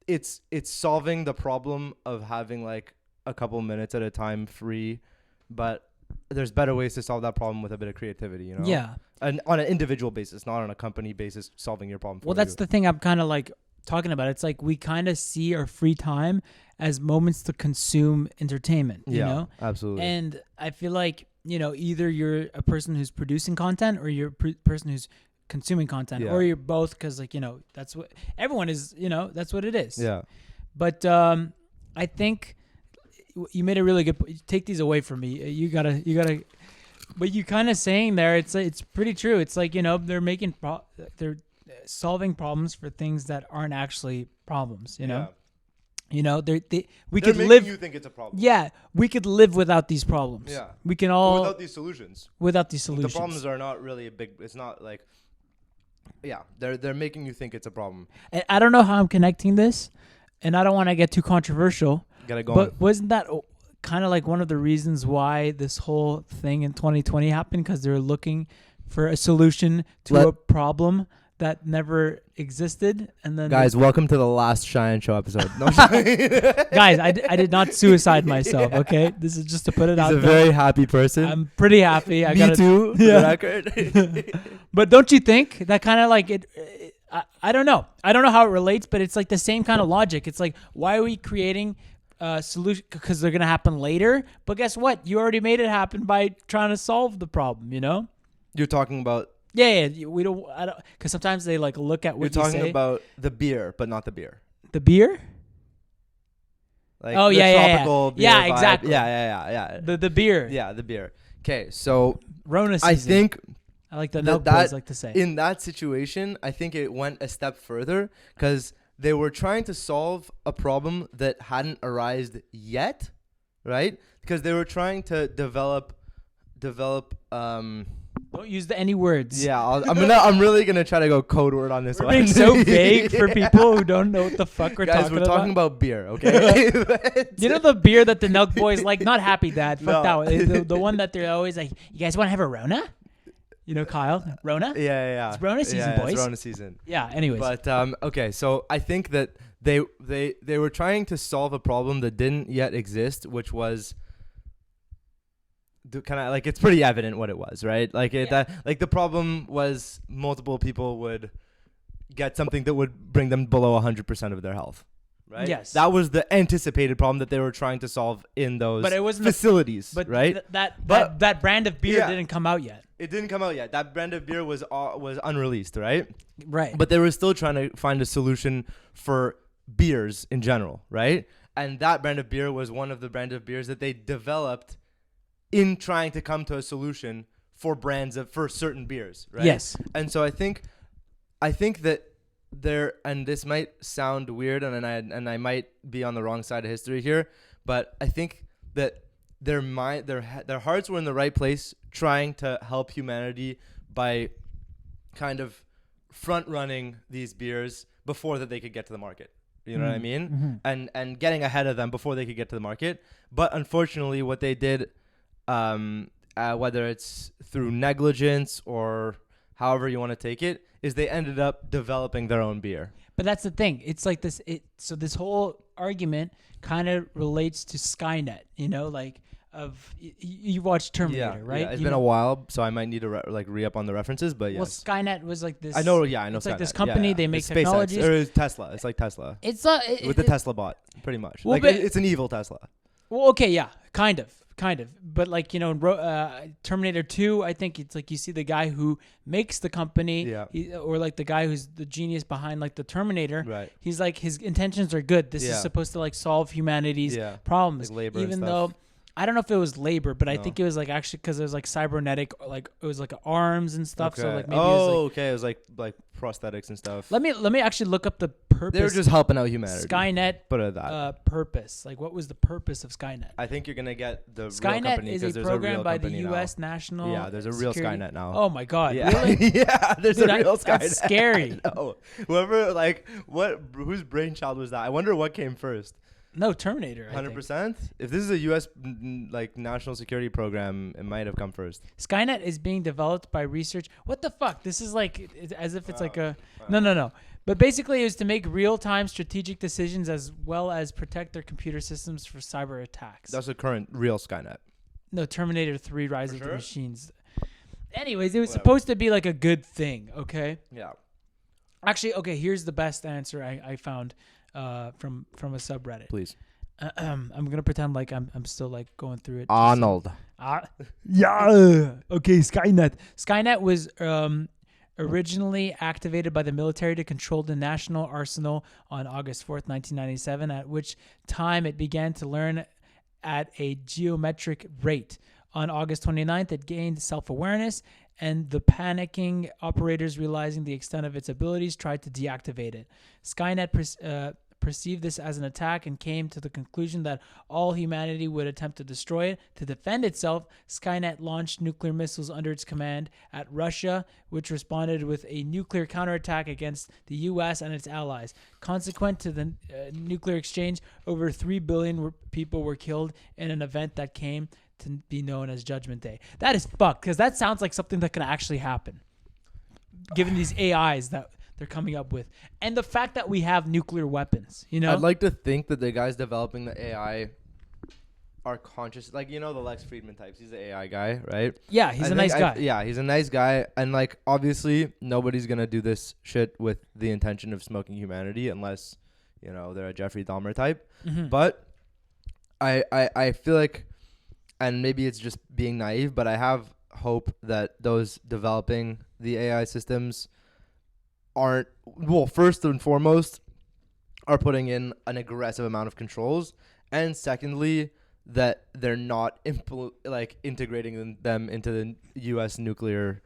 it's solving the problem of having like a couple minutes at a time free, but there's better ways to solve that problem with a bit of creativity, you know? Yeah. And on an individual basis, not on a company basis, solving your problem. Well, that's the thing I'm kind of like talking about. It's like we kind of see our free time as moments to consume entertainment, you know? Absolutely. And I feel like, you know, either you're a person who's producing content or you're a person who's consuming content, or you're both, because, like, you know, that's what everyone is, you know, that's what it is. Yeah. But I think you made a really good point. Take these away from me. You gotta. But you kind of saying there, it's pretty true. It's like, you know, they're solving problems for things that aren't actually problems. You know, you know, we could live. You think it's a problem? Yeah, we could live without these problems. Yeah, we can all without these solutions. The problems are not really a big. It's not like. Yeah, they're making you think it's a problem. And I don't know how I'm connecting this, and I don't want to get too controversial. Got it going. But wasn't that kind of like one of the reasons why this whole thing in 2020 happened? Because they're looking for a solution to a problem that never existed. And then guys, welcome to the last Shayan Show episode. No, guys, I did not suicide myself. Okay, this is just to put it out. He's a very happy person. I'm pretty happy. Me too. For the record. But don't you think that kind of like it? I don't know. I don't know how it relates, but it's like the same kind of logic. It's like, why are we creating solution? Because they're gonna happen later. But guess what? You already made it happen by trying to solve the problem. You know. You're talking about. Yeah, we don't. I don't, because sometimes they like look at what you're you say. talking about the beer, but not the beer. The beer. Like oh the tropical beer vibe. Exactly. Yeah. The beer. Yeah, the beer. Okay, so Rona season. I think I like the milk boys like to say. In that situation, I think it went a step further because they were trying to solve a problem that hadn't arisen yet, right? Because they were trying to develop. Don't use any words. Yeah, I'm really gonna try to go code word on this we're one. Being so vague for people who don't know what the fuck we're talking about. Guys, we're talking about beer, okay? You know the beer that the Nelk boys like? Not Happy Dad. Fuck that one. The one that they're always like, you guys want to have a Rona? You know, Kyle, Rona. Yeah. It's Rona season, boys. It's Rona season. Yeah. Anyways. But okay, so I think that they were trying to solve a problem that didn't yet exist, which was. Kind of like it's pretty evident what it was, right? Like like the problem was multiple people would get something that would bring them below 100% of their health, right? Yes, that was the anticipated problem that they were trying to solve in those facilities, right? That brand of beer didn't come out yet. It didn't come out yet. That brand of beer was unreleased, right? Right. But they were still trying to find a solution for beers in general, right? And that brand of beer was one of the brand of beers that they developed in trying to come to a solution for for certain beers, right? Yes. And so I think that there, and this might sound weird, and I might be on the wrong side of history here, but I think that their hearts were in the right place, trying to help humanity by kind of front running these beers before that they could get to the market. You know what I mean? Mm-hmm. And getting ahead of them before they could get to the market. But unfortunately, what they did. Whether it's through negligence or however you want to take it, is they ended up developing their own beer. But that's the thing. It's like this. So this whole argument kind of relates to Skynet. You know, like you watched Terminator, right? Yeah, it's been a while, so I might need to re-up on the references. But yes. Well, Skynet was like this. I know. It's Skynet. Like this Yeah, company. yeah. They make it's technologies. SpaceX, or it's Tesla. It's like Tesla. It's with the Tesla bot, pretty much. Well, like it's an evil Tesla. Well, okay, yeah, kind of. But like, you know, Terminator 2, I think it's like you see the guy who makes the company, or like the guy who's the genius behind like the Terminator. Right. He's like, his intentions are good. This is supposed to like solve humanity's problems. Like labor even and though stuff. I don't know if it was labor, but I think it was like actually because it was like cybernetic, like it was like arms and stuff. Okay. So like maybe it was like, it was like prosthetics and stuff. Let me actually look up the purpose. They were just helping out humanity. Skynet. Put it that. Purpose. Like, what was the purpose of Skynet? I think you're gonna get the Skynet real company is a there's program a real by the company U.S. now. National. Yeah, there's a real Security. Skynet now. Oh my God! Yeah, really? yeah. There's a real Skynet. That's scary. Whoever whose brainchild was that? I wonder what came first. No, Terminator. 100%. If this is a U.S. like national security program, it might have come first. Skynet is being developed by research. What the fuck? This is like as if it's like a no. But basically, it was to make real-time strategic decisions as well as protect their computer systems for cyber attacks. That's the current real Skynet. No, Terminator 3: Rise of the sure? Machines. Anyways, it was supposed to be like a good thing. Okay. Yeah. Actually, okay. Here's the best answer I found from a subreddit. Please. I'm gonna pretend like I'm still like going through it. Arnold. Yeah. Okay. Skynet was originally activated by the military to control the national arsenal on August 4th, 1997, at which time it began to learn at a geometric rate. On August 29th, it gained self-awareness, and the panicking operators, realizing the extent of its abilities, tried to deactivate it. Skynet perceived this as an attack and came to the conclusion that all humanity would attempt to destroy it. To defend itself, Skynet launched nuclear missiles under its command at Russia, which responded with a nuclear counterattack against the U.S. and its allies. Consequent to the nuclear exchange, over 3 billion people were killed in an event that came to be known as Judgment Day. That is fucked, because that sounds like something that can actually happen, given these AIs that they're coming up with, and the fact that we have nuclear weapons. You know, I'd like to think that the guys developing the AI are conscious, like, you know, the Lex Friedman types. He's the AI guy, right? Yeah, he's a nice guy. Yeah, he's a nice guy, and like obviously nobody's gonna do this shit with the intention of smoking humanity unless, you know, they're a Jeffrey Dahmer type. Mm-hmm. But I feel like, and maybe it's just being naive, but I have hope that those developing the AI systems aren't, well, first and foremost, are putting in an aggressive amount of controls, and secondly, that they're not integrating them into the U.S. nuclear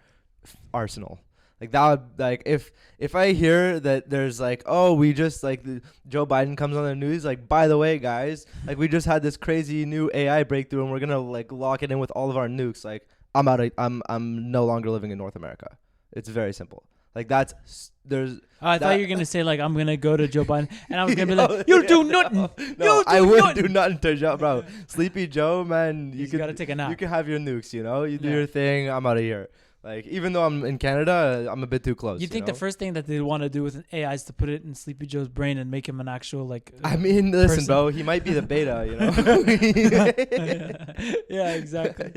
arsenal. Like that would, like, if I hear that there's like, oh, we just like Joe Biden comes on the news, like, by the way, guys, like, we just had this crazy new AI breakthrough and we're gonna like lock it in with all of our nukes. Like, I'm no longer living in North America. It's very simple. Like, I thought you were gonna say like, I'm gonna go to Joe Biden and I was gonna be like, you do nothing. No, I would do nothing to Joe, bro. Sleepy Joe, man, you gotta take a nap. You can have your nukes, you know. You do your thing. I'm out of here. Like, even though I'm in Canada, I'm a bit too close. You think the first thing that they want to do with an AI is to put it in Sleepy Joe's brain and make him an actual like? I mean, listen, bro. He might be the beta, you know. Yeah, exactly.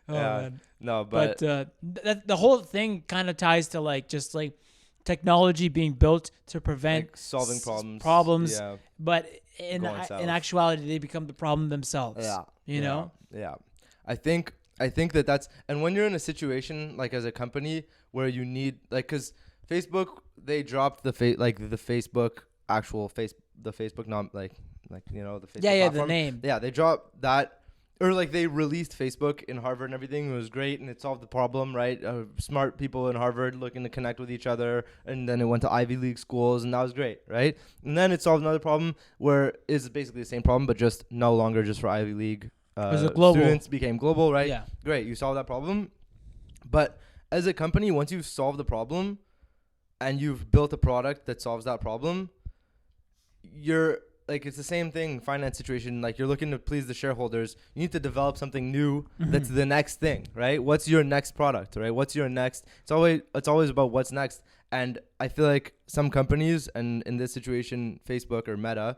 Oh, yeah. Man. No, but the whole thing kind of ties to like just like technology being built to prevent like solving problems. Yeah. But in actuality, they become the problem themselves. Yeah. You know. Yeah. I think that's, and when you're in a situation like as a company where you need, like, because Facebook, they dropped the Facebook you know, the Facebook platform. The name. Yeah, they dropped that, or like they released Facebook in Harvard and everything. It was great and it solved the problem, right? Smart people in Harvard looking to connect with each other, and then it went to Ivy League schools, and that was great, right? And then it solved another problem where it's basically the same problem, but just no longer just for Ivy League. Students became global, right? Yeah. Great, you solved that problem. But as a company, once you've solved the problem and you've built a product that solves that problem, you're like, it's the same thing, finance situation. Like, you're looking to please the shareholders. You need to develop something new that's the next thing, right? What's your next product, right? What's your next? It's always about what's next. And I feel like some companies, and in this situation, Facebook or Meta,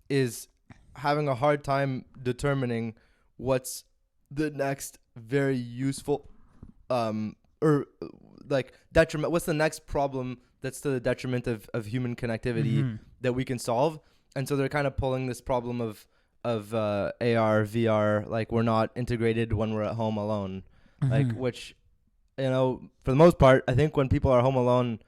is having a hard time determining what's the next very useful or like detriment. What's the next problem that's to the detriment of human connectivity that we can solve? And so they're kind of pulling this problem of AR, VR, like, we're not integrated when we're at home alone, like, which, you know, for the most part, I think when people are home alone,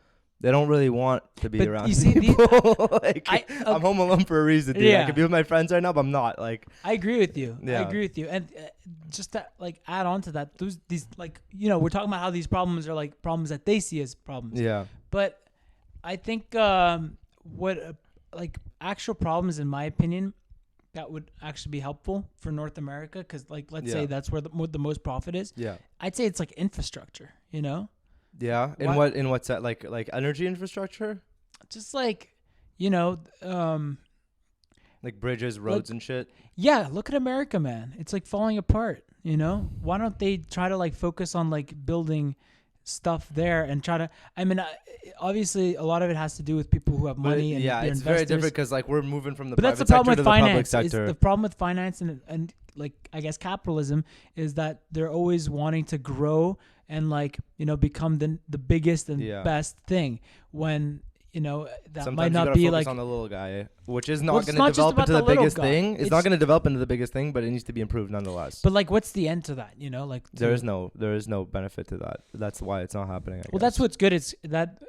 they don't really want to be around people. Like, I'm home alone for a reason, dude. Yeah. I could be with my friends right now, but I'm not. Like, I agree with you. Yeah. I agree with you. And just to like add on to that, these like, you know, we're talking about how these problems are like problems that they see as problems. Yeah. But I think like actual problems, in my opinion, that would actually be helpful for North America, because like, let's say that's where the most profit is. Yeah. I'd say it's like infrastructure, you know? Yeah. In what's that, like energy infrastructure? Just like, you know, like bridges, roads, and shit. Yeah, look at America, man. It's like falling apart. You know, why don't they try to like focus on like building stuff there and try to? I mean, obviously, a lot of it has to do with people who have money and yeah, they're it's investors. very different because like we're moving from the But that's private the problem sector with to the public finance. sector. The problem with finance and like I guess capitalism is that they're always wanting to grow and like become the biggest and best thing when. That Sometimes might you not gotta be focus like on the little guy, which is not Well, it's going to not just develop about into the the little biggest guy. thing. It's not going to develop into the biggest thing, but it needs to be improved nonetheless. But like, what's the end to that? Like there is no benefit to that. That's why it's not happening. I guess. That's what's good. It's that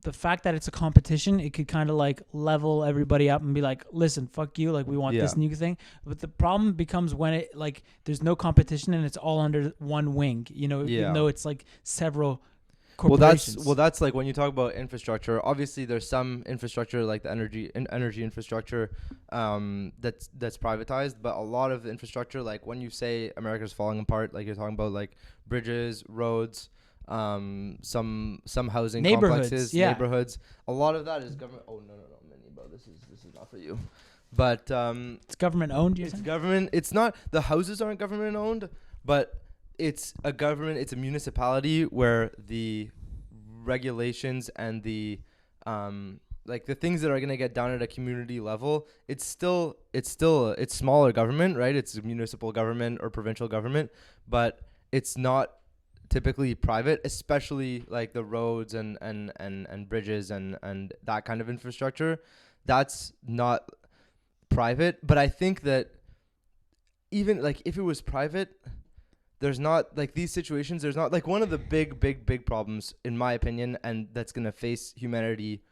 the fact that it's a competition, it could kind of like level everybody up and be like, listen, fuck you. Like we want this new thing. But the problem becomes when it like there's no competition and it's all under one wing. Even though it's like several. Well, that's like when you talk about infrastructure. Obviously, there's some infrastructure like the energy infrastructure that's privatized, but a lot of the infrastructure, like when you say America's falling apart, like you're talking about like bridges, roads, some housing complexes, neighborhoods. A lot of that is government. Oh no, Minnie, bro, this is not for you. But it's government owned. It's government. It's not. The houses aren't government owned, but. It's a government. It's a municipality where the regulations and the like the things that are gonna get done at a community level. It's smaller government, right? It's a municipal government or provincial government, but it's not typically private, especially like the roads and bridges and that kind of infrastructure. That's not private, but I think that even like if it was private. There's not like these situations. There's not like one of the big problems, in my opinion, and that's gonna face humanity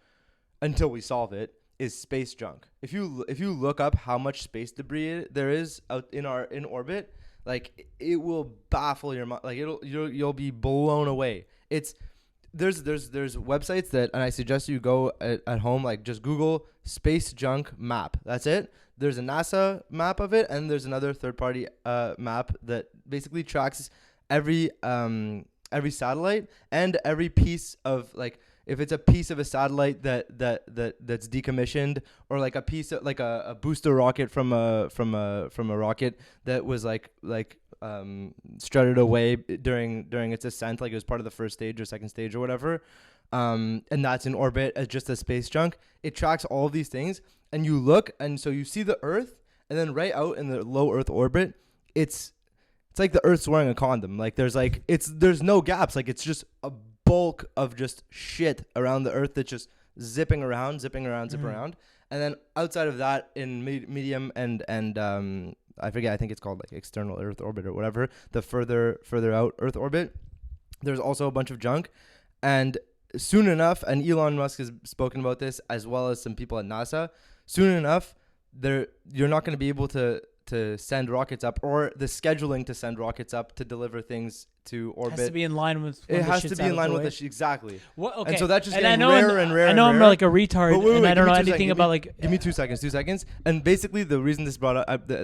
until we solve it is space junk. If you look up how much space debris there is out in orbit, like it will baffle your mind. Like you'll be blown away. There's websites that, and I suggest you go at home, like just Google space junk map. That's it. There's a NASA map of it, and there's another third-party map that basically tracks every satellite and every piece of like if it's a piece of a satellite that's decommissioned or like a piece of like a booster rocket from a rocket that was like strutted away during its ascent, like it was part of the first stage or second stage or whatever. And that's in orbit as just a space junk. It tracks all of these things, and you look, and so you see the Earth, and then right out in the low Earth orbit, it's like the Earth's wearing a condom. Like there's no gaps. Like it's just a bulk of just shit around the Earth that's just zipping around. And then outside of that, in medium and I forget, I think it's called like external Earth orbit or whatever, the further out Earth orbit, there's also a bunch of junk. And soon enough, and Elon Musk has spoken about this as well as some people at NASA, soon enough, you're not going to be able to send rockets up, or the scheduling to send rockets up to deliver things to orbit. It has to be in line with exactly. Well, okay. And so that's just and getting rarer and rarer. I know I'm like a retard, and I don't know anything about like. Give me 2 seconds. And basically, the reason this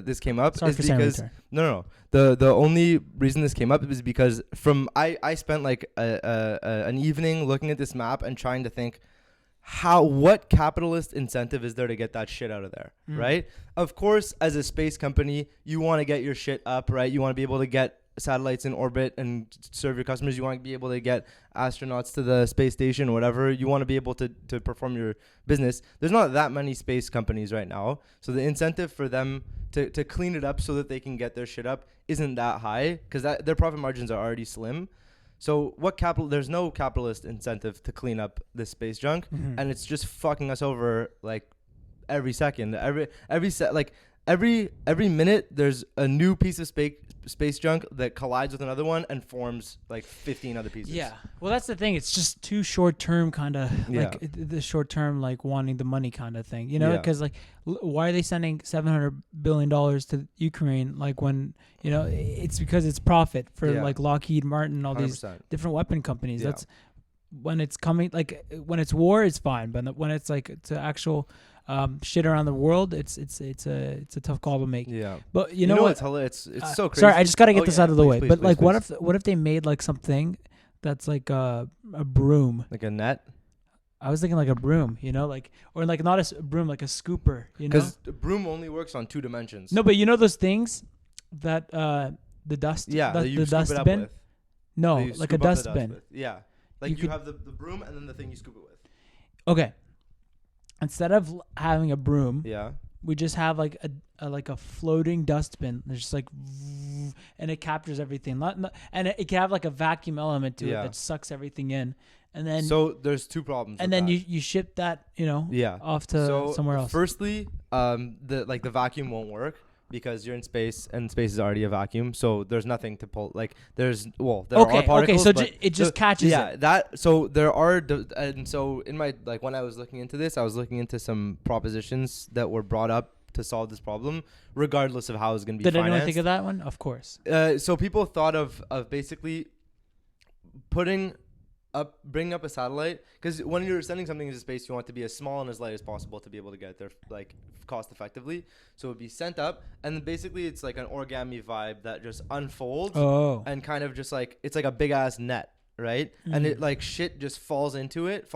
this came up is because no. The only reason this came up is because I spent like an evening looking at this map and trying to think what capitalist incentive is there to get that shit out of there, right? Of course, as a space company, you want to get your shit up, right? You want to be able to get satellites in orbit and serve your customers. You want to be able to get astronauts to the space station or whatever. You want to be able to perform your business. There's not that many space companies right now, so the incentive for them to clean it up so that they can get their shit up isn't that high, because their profit margins are already slim. So there's no capitalist incentive to clean up this space junk, and it's just fucking us over like every second, every minute. There's a new piece of space junk that collides with another one and forms like 15 other pieces. Yeah, well, that's the thing. It's just too short term, kind of like the short term, like wanting the money kind of thing, because like why are they sending $700 billion to Ukraine? Like when it's because it's profit for like Lockheed Martin and all 100%. These different weapon companies. Yeah. That's when it's coming. Like when it's war, it's fine, but when it's like it's actual shit around the world, it's a tough call to make. Yeah, but you know what? It's so crazy. Sorry, I just gotta get this out of the way. Please, but like, please. what if they made like something that's like a broom, like a net? I was thinking like a broom, like, or like not a broom, like a scooper, Because the broom only works on 2 dimensions. No, but those things that the dust, that you the scoop it up dustbin. with. No, That you like scoop a up the dust dustbin. with. Yeah, like you have the broom and then the thing you scoop it with. Okay. Instead of having a broom, Yeah. we just have like a floating dustbin. There's just like, and it captures everything. And it can have like a vacuum element to it that sucks everything in. And then so there's 2 problems. And then you ship that off to somewhere else. Firstly, the vacuum won't work because you're in space and space is already a vacuum. So there's nothing to pull. Like there are particles. Okay, so but it just catches it. Yeah, that. So there are, and so in my when I was looking into this, I was looking into some propositions that were brought up to solve this problem, regardless of how it's going to be financed. Did anyone think of that one? Of course. So people thought of basically bringing up a satellite, because when you're sending something into space, you want it to be as small and as light as possible to be able to get there like cost effectively. So it would be sent up, and then basically it's like an origami vibe that just unfolds and kind of just like it's like a big ass net, right? And it like shit just falls into it,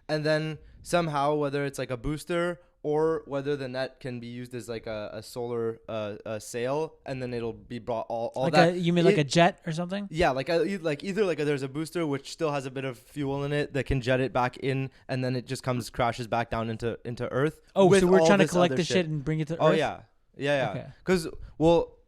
and then somehow, whether it's like a booster or whether the net can be used as like a solar sail, and then it'll be brought all like that. You mean like a jet or something? Yeah, either there's a booster which still has a bit of fuel in it that can jet it back in, and then it just crashes back down into Earth. Oh, so we're trying to collect the shit and bring it to Earth? Oh yeah. Okay. Because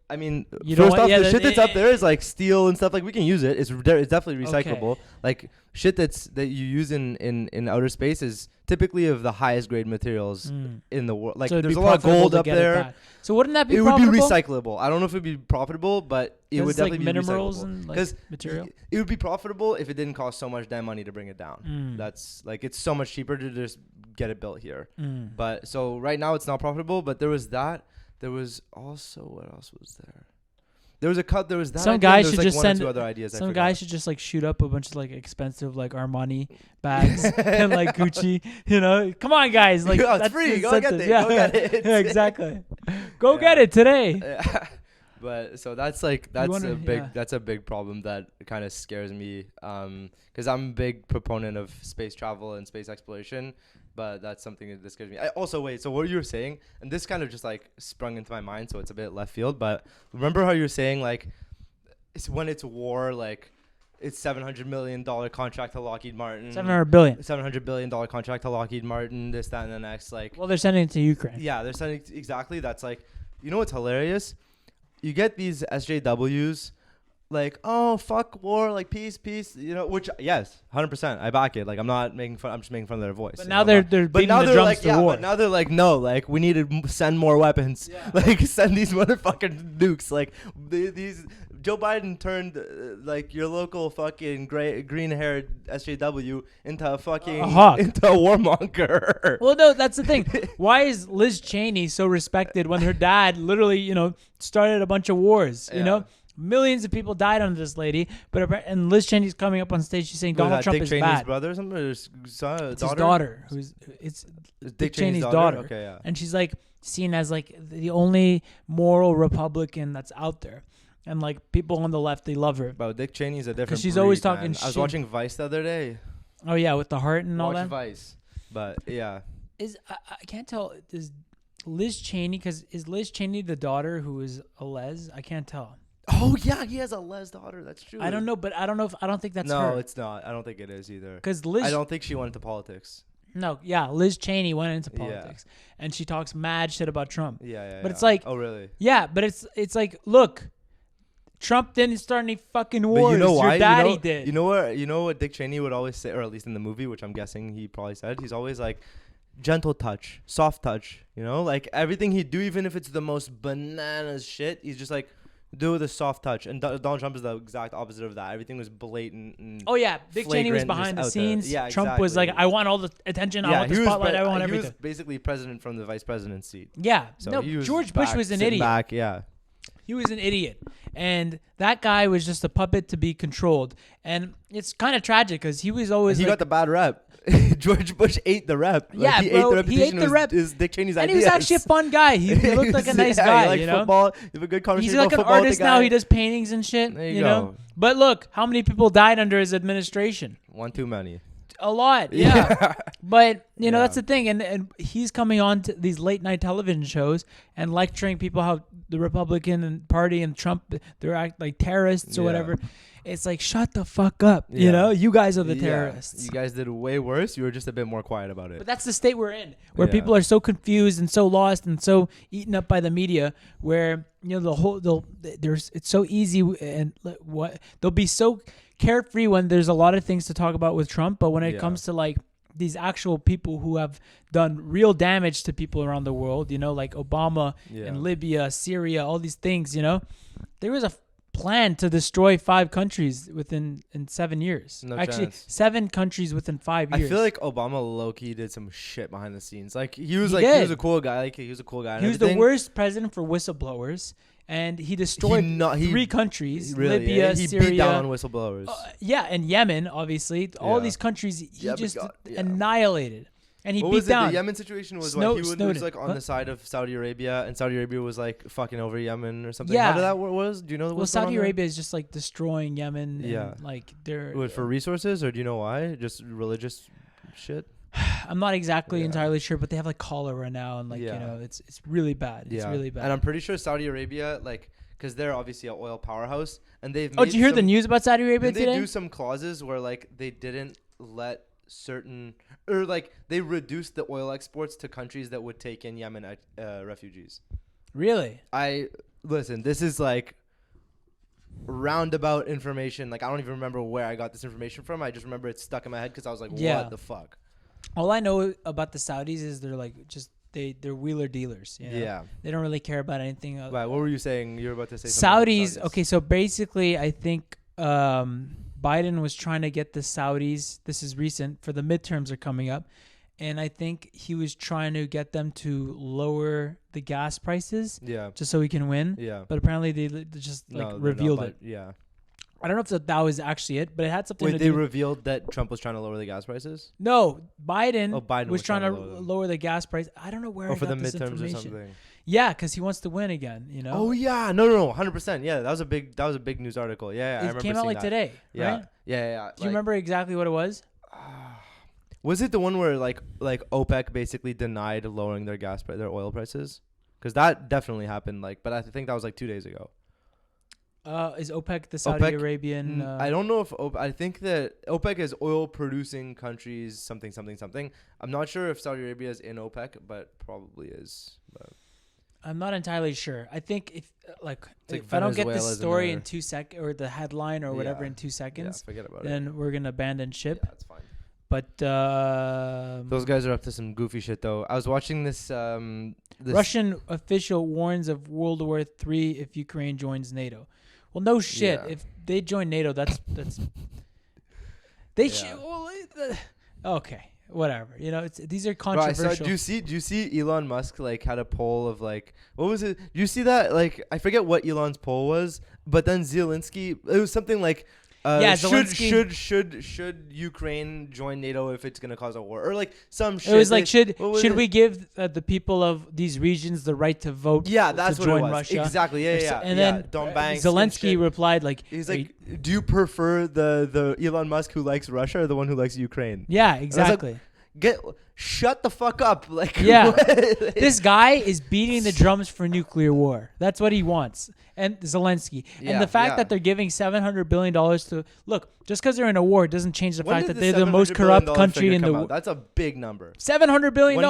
I mean, the shit that's up there is like steel and stuff. Like we can use it. It's definitely recyclable. Okay. Like shit that you use in outer space is typically of the highest grade materials in the world. Like so there's a lot of gold up there. So wouldn't that be profitable? It would be recyclable. I don't know if it'd be profitable, but it would definitely like be minerals recyclable. And like material. It would be profitable if it didn't cost so much damn money to bring it down. That's like it's so much cheaper to just get it built here. But so right now it's not profitable. But there was that. There was also, what else was there? There was that. Some guys should like just send. Other ideas some guys should just like shoot up a bunch of like expensive like Armani bags and like Gucci. Come on, guys! Like that's free. Go get it. Yeah. Go get it. Yeah, exactly. Go get it today. But so that's a big problem that kind of scares me. Because I'm a big proponent of space travel and space exploration. But that's something that scares me. So what you were saying, and this kind of just like sprung into my mind, so it's a bit left field. But remember how you were saying like, when it's war, like it's $700 million contract to Lockheed Martin. $700 billion contract to Lockheed Martin. This, that, and the next. Like, well, they're sending it to Ukraine. Yeah, they're sending exactly. That's like, you know what's hilarious? You get these SJWs. Like, oh, fuck war, like peace, which, yes, 100%, I back it. Like, I'm not making fun, I'm just making fun of their voice. But now they're beating the drums to war. But now they're like, no, like, we need to send more weapons. Yeah. Like, send these motherfucking nukes. Like, these, Joe Biden turned, like, your local fucking green-haired SJW into a fucking, into a warmonger. Well, no, that's the thing. Why is Liz Cheney so respected when her dad literally, started a bunch of wars, you know? Millions of people died under this lady, and Liz Cheney's coming up on stage. She's saying Donald Trump is bad. Dick Cheney's brother or something? It's his daughter. It's Dick Cheney's daughter. Okay, yeah. And she's like seen as like the only moral Republican that's out there, and like people on the left, they love her. But Dick Cheney's a different. Because she's always talking shit. I was watching Vice the other day. Oh yeah, with the heart and all that. Vice, but yeah. I can't tell. Is Liz Cheney? Because is Liz Cheney the daughter who is a les? I can't tell. Oh yeah, he has a les daughter. That's true. I don't know, but I don't think that's her. No, it's not. I don't think it is either. Because I don't think she went into politics. No, yeah, Liz Cheney went into politics, and she talks mad shit about Trump. Yeah. But it's like, oh really? Yeah, but it's like, look, Trump didn't start any fucking wars. But you know why? Your daddy did. You know what Dick Cheney would always say, or at least in the movie, which I'm guessing he probably said. He's always like, gentle touch, soft touch. Like everything he'd do, even if it's the most bananas shit, he's just like, do it with a soft touch. And Donald Trump is the exact opposite of that. Everything was blatant and Dick Cheney was behind the scenes. Yeah, Trump was like, I want all the attention. I want the spotlight. I want everything. He was basically president from the vice president's seat. Yeah. So George Bush was an idiot. Back, yeah. He was an idiot. And that guy was just a puppet to be controlled. And it's kind of tragic because he was always got the bad rep. George Bush ate the rep. Yeah, he bro, ate the reputation. He ate the rep. Is Dick Cheney's and ideas. he was actually a fun guy. He looked like a nice guy. He liked football. You have a good conversation. He's like an artist now. He does paintings and shit. There you go. But look, how many people died under his administration? One too many. A lot, yeah. But, you know, Yeah. that's the thing. And he's coming on to these late night television shows and lecturing people how the Republican Party and Trump, they're act like terrorists or whatever. It's like, shut the fuck up. Yeah. You know, you guys are the terrorists. You guys did way worse. You were just a bit more quiet about it. But that's the state we're in, where people are so confused and so lost and so eaten up by the media, where, you know, it's so easy and they'll be so carefree when there's a lot of things to talk about with Trump, but when it comes to like these actual people who have done real damage to people around the world, you know, like Obama in Libya, Syria, all these things, you know, there was a plan to destroy 5 countries in 7 years. Actually, 7 countries within 5 years. I feel like Obama low-key did some shit behind the scenes. Like he was a cool guy. Like he was a cool guy. He was the worst president for whistleblowers, and he destroyed 3 countries: Libya, he Syria. beat down on whistleblowers. And Yemen, obviously. All these countries he just annihilated. And he beat down. The Yemen situation was he was like on the side of Saudi Arabia, and Saudi Arabia was like fucking over Yemen or something. Yeah. How did that was? Do you know? Well, Saudi Arabia is just like destroying Yemen. Yeah. And, like they're for resources, or do you know why? Just religious shit. I'm not exactly entirely sure, but they have like cholera now, and like you know, it's really bad. It's really bad. And I'm pretty sure Saudi Arabia, like, because they're obviously an oil powerhouse, and they've. Did you hear the news about Saudi Arabia today? They do some clauses where like they didn't let certain, or like they reduced the oil exports to countries that would take in Yemen refugees. Really? Listen, this is like roundabout information. Like I don't even remember where I got this information from. I just remember it stuck in my head because I was like, what the fuck? All I know about the Saudis is they're like just they're wheeler dealers. You know? Yeah. They don't really care about anything. Right. What were you saying? You were about to say something. Saudis. Okay, so basically, I think Biden was trying to get the Saudis. This is recent, for the midterms are coming up, and I think he was trying to get them to lower the gas prices. Yeah. Just so he can win. Yeah. But apparently they just revealed it. Yeah. I don't know if that was actually it, but it had something to do. They revealed that Trump was trying to lower the gas prices? No, Biden was trying to lower the gas price. I don't know where I got this information. For the midterms or something. Yeah, because he wants to win again, you know? Oh, yeah. No, 100%. Yeah, that was a big news article. Yeah, I remember came out like today, right? Yeah. Do you remember exactly what it was? Was it the one where like OPEC basically denied lowering their oil prices? Because that definitely happened, but I think that was like 2 days ago. Is OPEC the Saudi Arabian? I don't know if I think that OPEC is oil producing countries something. I'm not sure if Saudi Arabia is in OPEC, but probably is. But I'm not entirely sure. I think if I don't get this story in 2 seconds or the headline or whatever in 2 seconds, forget about then we're gonna abandon ship. Yeah, that's fine. But those guys are up to some goofy shit, though. I was watching this. Russian official warns of World War III if Ukraine joins NATO. Well, no shit. Yeah. If they join NATO, that's they should. Well, okay, whatever. You know, these are controversial. Bro, do you see Elon Musk had a poll of what was it? Do you see that? I forget what Elon's poll was, but then Zelensky, it was something like. Should Ukraine join NATO if it's gonna cause a war, or some shit? It was should we give the people of these regions the right to vote? Yeah, that's to join what it was. Russia? Exactly. Yeah. And then Zelensky replied he's like, do you prefer the Elon Musk who likes Russia or the one who likes Ukraine? Yeah, exactly. Shut the fuck up. This guy is beating the drums for nuclear war. That's what he wants. And Zelensky. And the fact that they're giving $700 billion to... Look, just because they're in a war doesn't change the fact that they're the most corrupt country in the world. That's a big number. $700 billion.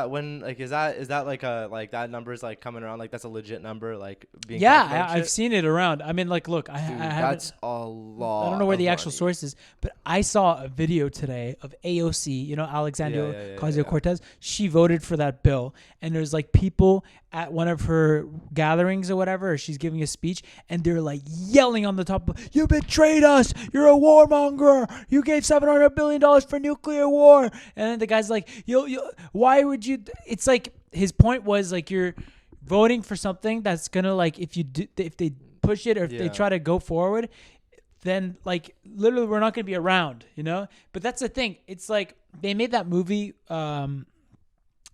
When is that that number is coming around? That's a legit number? Being I've seen it around. I mean, look, I haven't... That's a lot. I don't know where the actual source is, but I saw a video today of AOC, Alexandria Ocasio-Cortez. She voted for that bill, and there's people at one of her gatherings or whatever, or she's giving a speech, and they're yelling on the top of, "You betrayed us! You're a warmonger! You gave $700 billion for nuclear war!" And then the guy's like, why would you? It's his point was you're voting for something that's gonna if they push it or if they try to go forward, then literally we're not gonna be around, But that's the thing. It's they made that movie.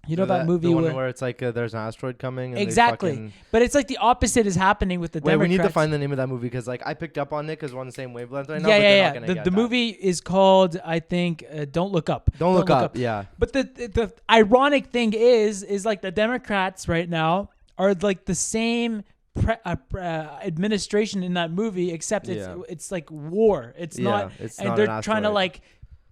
You know that movie the one where it's like there's an asteroid coming. And exactly, but it's like the opposite is happening with the Democrats. We need to find the name of that movie because like I picked up on it because we're on the same wavelength right now. Yeah. The movie is called I think Don't Look Up. Don't Look Up. Yeah. But the ironic thing is like the Democrats right now are like the same administration in that movie, except it's like war. It's not, and they're trying to like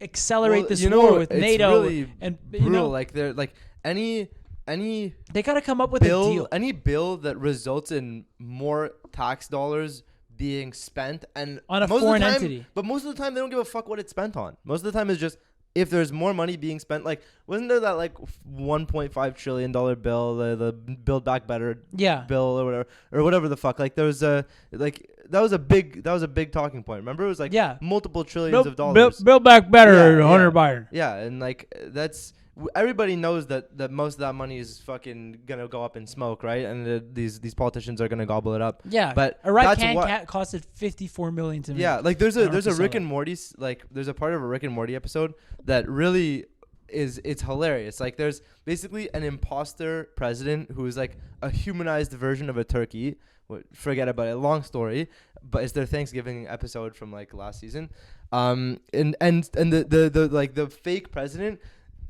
accelerate this war with NATO really and brutal. Like they're like any they gotta come up with a deal. Any bill that results in more tax dollars being spent and on a foreign entity. But most of the time they don't give a fuck what it's spent on. Most of the time it's just if there's more money being spent. Like wasn't there that like $1.5 trillion bill, the Build Back Better bill or whatever the fuck. Like there was that was a big talking point. Remember it was like multiple trillions of dollars. Build Back Better, Hunter Biden. Yeah, and like that's. Everybody knows that most of that money is fucking gonna go up in smoke, right? And these politicians are gonna gobble it up. Yeah, but a Rat Can costed $54 million to me. Yeah, like there's a Rick and Morty there's a part of a Rick and Morty episode that really it's hilarious. Like there's basically an imposter president who is like a humanized version of a turkey. Forget about it. Long story, but it's their Thanksgiving episode from like last season. And the like the fake president.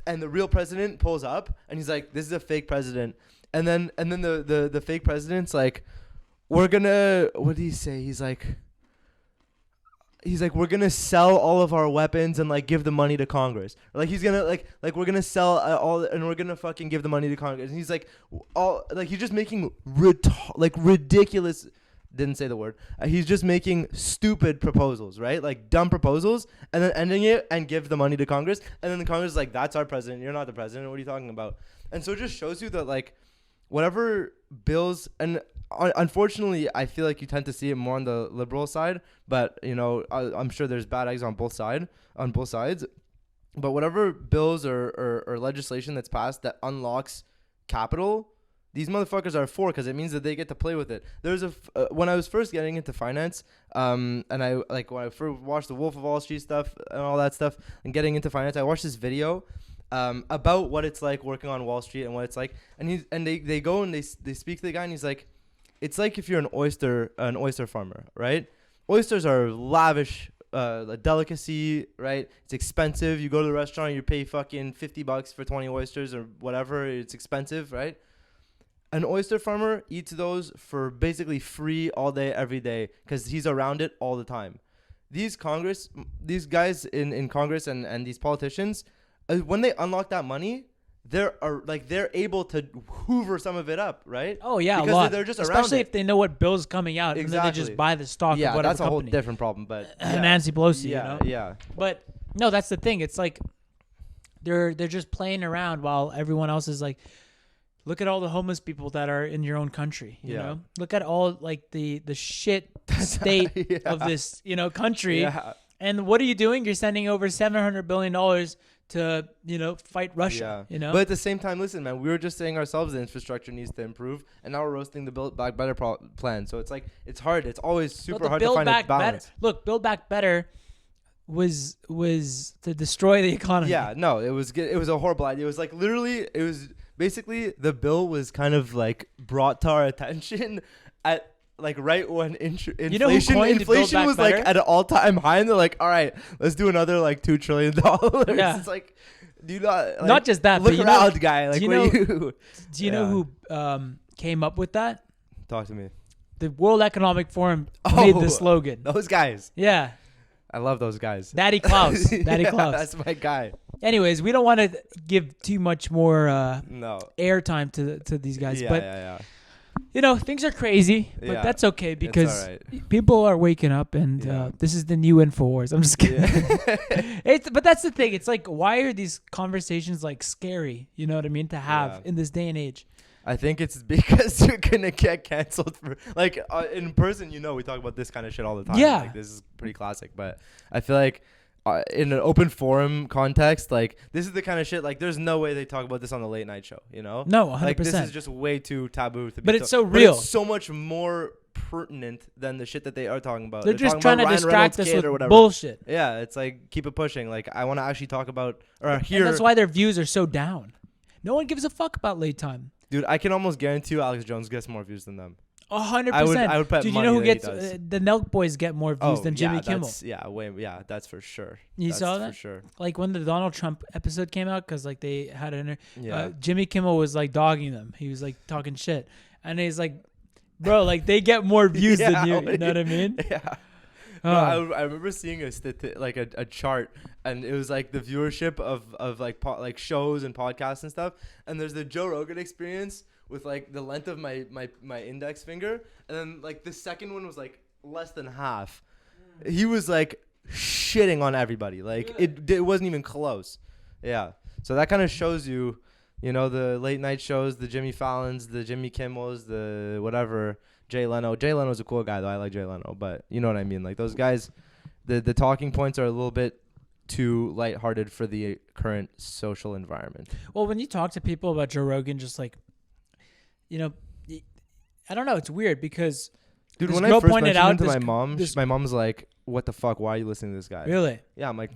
And the real president pulls up and he's like, this is a fake president. And then the fake president's like, we're gonna, what did he say? He's like, we're gonna sell all of our weapons and like give the money to Congress. Or, like he's gonna like we're gonna sell all and we're gonna fucking give the money to Congress. And he's like, he's just making ridiculous. Didn't say the word. He's just making stupid proposals, right? Like dumb proposals, and then ending it and give the money to Congress. And then the Congress is like, that's our president. You're not the president. What are you talking about? And so it just shows you that like whatever bills, and unfortunately, I feel like you tend to see it more on the liberal side. But you know, I'm sure there's bad eggs on both sides. But whatever bills or legislation that's passed that unlocks capital. These motherfuckers are for because it means that they get to play with it. There's when I was first getting into finance, and I like when I first watched the Wolf of Wall Street stuff and all that stuff, and getting into finance, I watched this video about what it's like working on Wall Street and what it's like. And they go and they speak to the guy and he's like, it's like if you're an oyster farmer, right? Oysters are lavish. A delicacy, right? It's expensive. You go to the restaurant, you pay fucking $50 for 20 oysters or whatever. It's expensive, right? An oyster farmer eats those for basically free all day, every day, because he's around it all the time. These guys in Congress and these politicians, when they unlock that money, they're able to hoover some of it up, right? Oh yeah, because a lot. They're just especially around if they know what bill's coming out, exactly. And then they just buy the stock of whatever that's a company. whole different problem. But Nancy Pelosi, you know? Yeah. But no, that's the thing. It's like they're just playing around while everyone else is like. Look at all the homeless people that are in your own country, you know? Look at all like the shit state of this, country. Yeah. And what are you doing? You're sending over $700 billion to, fight Russia, But at the same time, listen, man, we were just saying ourselves the infrastructure needs to improve, and now we're roasting the Build Back Better plan. So it's like, it's hard. It's always super hard to find a balance. Look, Build Back Better was to destroy the economy. Yeah, no, it was a horrible idea. It was like literally, it was... Basically, the bill was kind of like brought to our attention at like right when inflation was like at an all-time high, and they're like, "All right, let's do another like $2 trillion." Yeah. It's like, do you not just that? Look around, guy. Like, do you know who came up with that? Talk to me. The World Economic Forum made the slogan. Those guys. Yeah. I love those guys. Daddy Klaus. Daddy Klaus. That's my guy. Anyways, we don't want to give too much more airtime to these guys. Things are crazy, but that's okay because people are waking up and this is the new InfoWars. I'm just kidding. But that's the thing. It's like, why are these conversations like scary? You know what I mean? To have in this day and age. I think it's because you're gonna get canceled for like in person. We talk about this kind of shit all the time. Yeah, like, this is pretty classic. But I feel like in an open forum context, like this is the kind of shit. Like, there's no way they talk about this on the late night show. No, 100%. Like, this is just way too taboo to be. But it's so real. But it's so much more pertinent than the shit that they are talking about. They're just trying to distract us with bullshit. Yeah, it's like keep it pushing. Like, I want to actually talk about or hear. And that's why their views are so down. No one gives a fuck about late time. Dude, I can almost guarantee you Alex Jones gets more views than them. 100%. I would bet Dude, you money know who that gets he does. the Nelk Boys get more views than Jimmy Kimmel. That's for sure. You That's saw that? for sure. Like when the Donald Trump episode came out, because like they had Yeah. Jimmy Kimmel was like dogging them. He was like talking shit, and he's like, "Bro, like they get more views than you." You know what I mean? Yeah. No, I remember seeing a chart, and it was like the viewership of like shows and podcasts and stuff. And there's the Joe Rogan Experience with like the length of my index finger, and then like the second one was like less than half. He was like shitting on everybody. Like it wasn't even close. Yeah. So that kind of shows you, the late night shows, the Jimmy Fallons, the Jimmy Kimmels, the whatever. Jay Leno. Jay Leno's a cool guy, though. I like Jay Leno. But you know what I mean? Like, those guys, the talking points are a little bit too lighthearted for the current social environment. Well, when you talk to people about Joe Rogan, just like, I don't know. It's weird because Dude, this when I girl first pointed mentioned out him to this- my mom, this- my mom's like, what the fuck? Why are you listening to this guy? Really? Yeah, I'm like,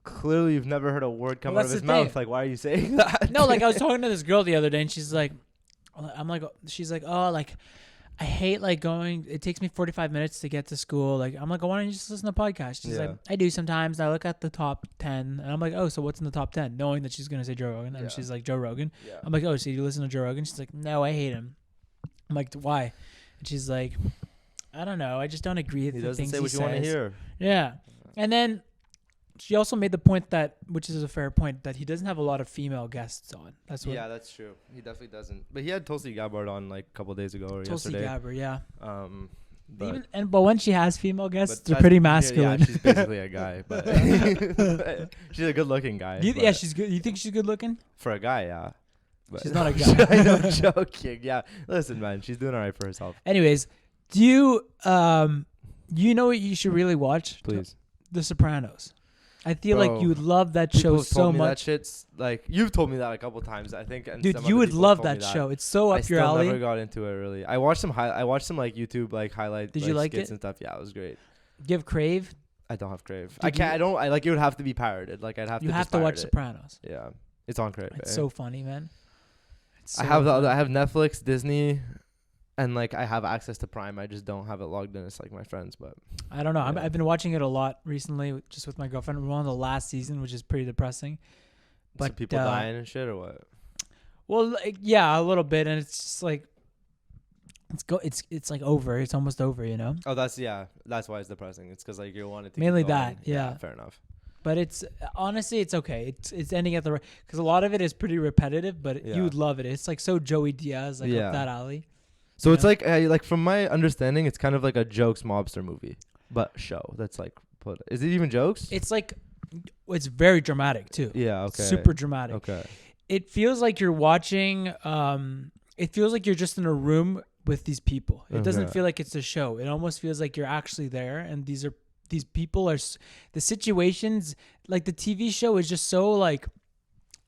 clearly you've never heard a word come Well, out of that's his the thing. mouth. Like, why are you saying that? No, like I was talking to this girl the other day, and she's like, she's like, oh, like, I hate like going. It takes me 45 minutes to get to school. Like, I'm like, why don't you just listen to podcasts? She's like, I do sometimes. And I look at the top 10, and I'm like, oh, so what's in the top 10? Knowing that she's gonna say Joe Rogan, and she's like, Joe Rogan. Yeah. I'm like, oh, so you listen to Joe Rogan? She's like, no, I hate him. I'm like, why? And she's like, I don't know. I just don't agree with He the doesn't things say what he you want to says. hear. Yeah, and then she also made the point that, which is a fair point, that he doesn't have a lot of female guests on. That's what. Yeah, that's true. He definitely doesn't. But he had Tulsi Gabbard on like a couple days ago or Tulsi yesterday. Gabbard, yeah. But But when she has female guests, but they're that's- pretty masculine. Yeah, she's basically a guy, but she's a good-looking guy. Yeah, she's good. You think she's good looking? For a guy, yeah. But She's not a guy. I know, I'm joking. Yeah, listen, man, she's doing all right for herself. Anyways, do you you know what you should really watch? Please. The Sopranos. I feel like Bro, you would love that People show have so told me that much. shit's like you've told me that a couple times, I think. And Dude, some you other would people love have told that me show. It's so I up your still alley. never got into it really. I watched some like YouTube like highlight. Did you like skits it? and stuff? Yeah, it was great. Do you have Crave? I don't have Crave. Did I can't. you- I don't. I like it would have to be pirated. Like I'd have You to. have just to watch pirate it. Sopranos. Yeah, it's on Crave. It's eh? so funny, man. It's so I have funny. I have Netflix, Disney, and like I have access to Prime. I just don't have it logged in. It's like my friends, but I don't know. Yeah. I've been watching it a lot recently, just with my girlfriend. We're on the last season, which is pretty depressing. so But people dying and shit or what? Well, like, yeah, a little bit, and it's just like it's like over. It's almost over, you know. Oh, that's why it's depressing. It's because like you want it to Mainly keep going. that, yeah. Fair enough. But it's honestly, it's okay. It's ending at the right, because a lot of it is pretty repetitive, but Yeah. you would love it. It's like so Joey Diaz, like Yeah. up that alley. So You it's know? like from my understanding, it's kind of like a jokes mobster movie, but show that's like is it even jokes? It's like it's very dramatic too. Yeah. Okay. Super dramatic. Okay. It feels like you're watching. It feels like you're just in a room with these people. It doesn't Okay. feel like it's a show. It almost feels like you're actually there, and these people are the situations. Like the TV show is just so like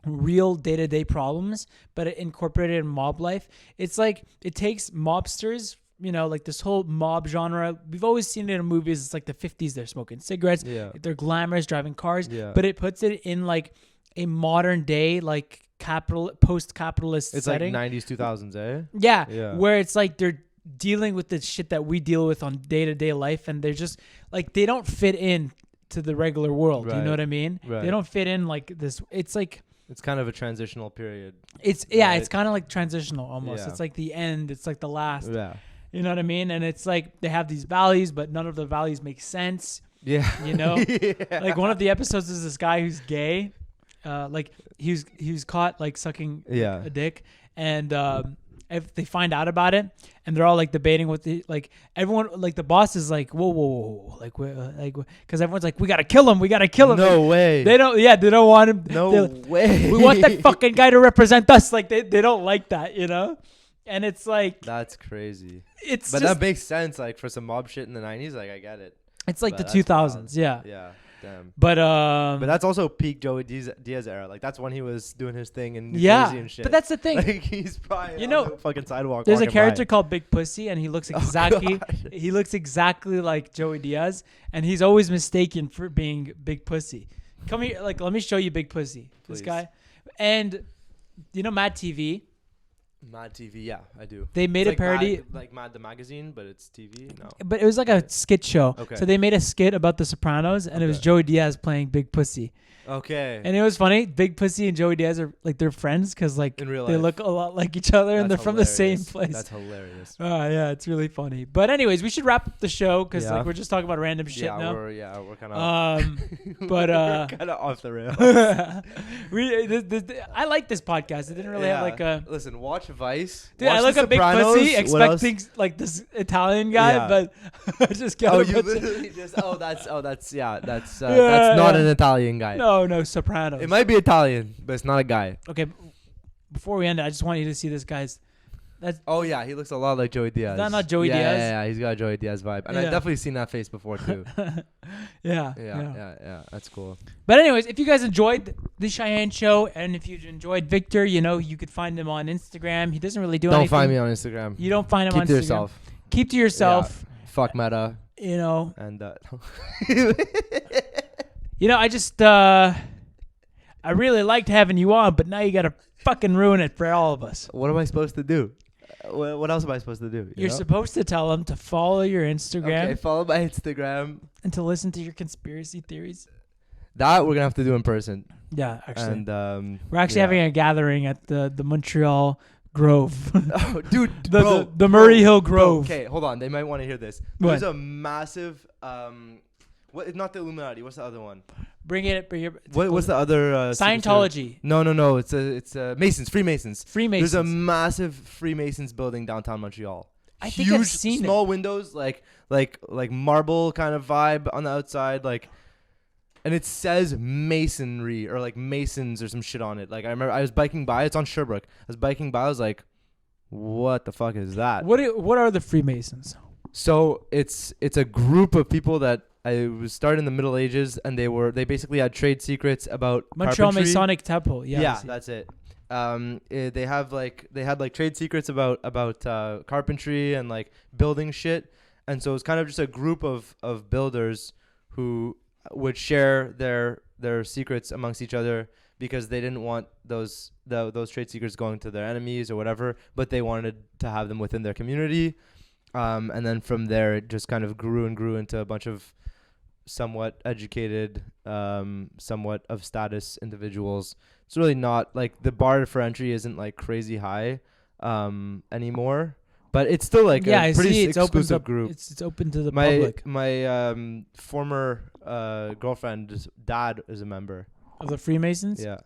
real day-to-day problems, but it incorporated in mob life. It's like it takes mobsters, like this whole mob genre. We've always seen it in movies. It's like the 50s. They're smoking cigarettes. Yeah. They're glamorous, driving cars. Yeah. But it puts it in like a modern day, like post-capitalist It's setting. like 90s, 2000s, eh? Yeah, Yeah. where it's like they're dealing with the shit that we deal with on day-to-day life, and they're just like they don't fit in to the regular world. You Right. know what I mean? Right. They don't fit in like this. It's like It's kind of a transitional period. it's Right. kind of like transitional almost. Yeah. It's like the end. It's like the last. Yeah. You know what I mean? And it's like they have these values, but none of the values make sense. Yeah. You know? Yeah. Like one of the episodes is this guy who's gay. Like he was caught like sucking Yeah. a dick, and if they find out about it, and they're all like debating with the like everyone, like the boss is like whoa, like because everyone's like we gotta kill him. No way. They don't want him. No way. We want that fucking guy to represent us. Like they don't like that, and it's like That's crazy. it's But just, that makes sense. Like for some mob shit in the 90s, like I get it. it's like but the that's 2000s, wild. yeah. Yeah. Damn. But that's also peak Joey Diaz era. Like that's when he was doing his thing in New yeah, Jersey and shit. but that's the thing. like he's probably on the fucking sidewalk. There's a walking character by. called Big Pussy, and he looks Oh, exactly God. he looks exactly like Joey Diaz, and he's always mistaken for being Big Pussy. Come here, like let me show you Big Pussy. This Please. guy, And you know Mad TV? Mad TV, yeah, I do. They made It's a parody. Mad, like Mad the magazine, but it's TV. No. But it was like a skit show. Okay. So they made a skit about The Sopranos, and it was Okay. Joey Diaz playing Big Pussy. Okay. And it was funny. Big Pussy and Joey Diaz are like they're friends because like In real they life. look a lot like each other, and they're That's from the same hilarious. place. That's hilarious. Oh yeah, it's really funny. But anyways, we should wrap up the show because Yeah. like we're just talking about random shit now. We're kind of But kind of off the rails. I like this podcast. It didn't really have like a. Listen, watch Vice. Dude, watch I look The at Big Sopranos. Pussy What else? expecting like this Italian guy, Yeah. but I just got Oh, a you bunch of- literally just. That's that's Yeah, not yeah. an Italian guy. No, Sopranos. It might be Italian, but it's not a guy. Okay, before we end it, I just want you to see this guy's. Oh yeah, he looks a lot like Joey Diaz. Is that not Joey yeah, Diaz? Yeah, he's got a Joey Diaz vibe, and Yeah. I've definitely seen that face before too. Yeah. Yeah, that's cool. But anyways, if you guys enjoyed the Shayan show, and if you enjoyed Victor, you know you could find him on Instagram. He doesn't really do Don't anything. find me on Instagram. You don't find him Keep on to Instagram. yourself. Keep to yourself. Fuck Meta You know. and You know. I just. I really liked having you on, but now you gotta fucking ruin it for all of us. What am I supposed to do? What else am I supposed to do? You You're know? supposed to tell them to follow your Instagram Okay, follow my Instagram. and to listen to your conspiracy theories. That we're gonna have to do in person. Yeah, actually. And We're actually yeah. having a gathering at the Montreal Grove. Oh, dude, the Murray Hill Grove. Okay, hold on. They might want to hear this. What? There's a massive what? Not the Illuminati. What's the other one? Bring it. What's the other? Scientology. No. It's Masons. Freemasons. Freemasons. There's a massive Freemasons building downtown Montreal. I think I've Huge, seen it. small windows, like marble kind of vibe on the outside, and it says masonry or like masons or some shit on it. Like I remember I was biking by. It's on Sherbrooke. I was biking by. I was like, what the fuck is that? What are the Freemasons? So it's a group of people that I was started in the Middle Ages, and they basically had trade secrets about Montreal carpentry. Masonic Temple. Yeah. I Yeah, see. that's it. They had trade secrets about carpentry and like building shit, and so it's kind of just a group of builders who would share their secrets amongst each other because they didn't want those trade secrets going to their enemies or whatever, but they wanted to have them within their community. And then from there, it just kind of grew and grew into a bunch of somewhat educated, somewhat of status individuals. It's really not like the bar for entry isn't like crazy high anymore, but it's still like a pretty exclusive group. It's open to the public. My former girlfriend's dad is a member. Of the Freemasons? Yeah,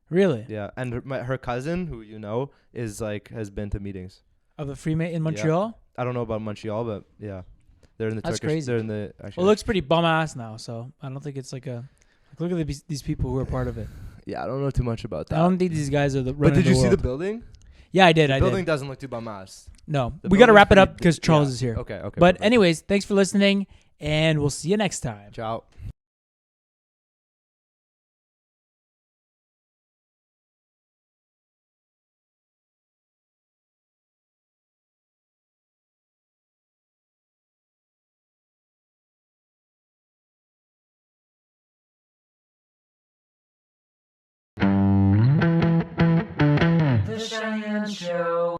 Really? yeah, and her cousin, who you know, is like has been to meetings. Of the Freemasons in Montreal? I don't know about Montreal, but yeah, they're in the That's Turkish. crazy. They're in the actually. Well, it looks pretty bum ass now, so I don't think it's like a. Look at these people who are part of it. Yeah, I don't know too much about that. I don't think these guys are the. But did you see the world. building? Yeah, I did. The I building did. doesn't look too bum ass. No, The we got to building's wrap it up pretty- because Charles yeah. is here. Okay. But perfect. anyways, thanks for listening, and we'll see you next time. Ciao.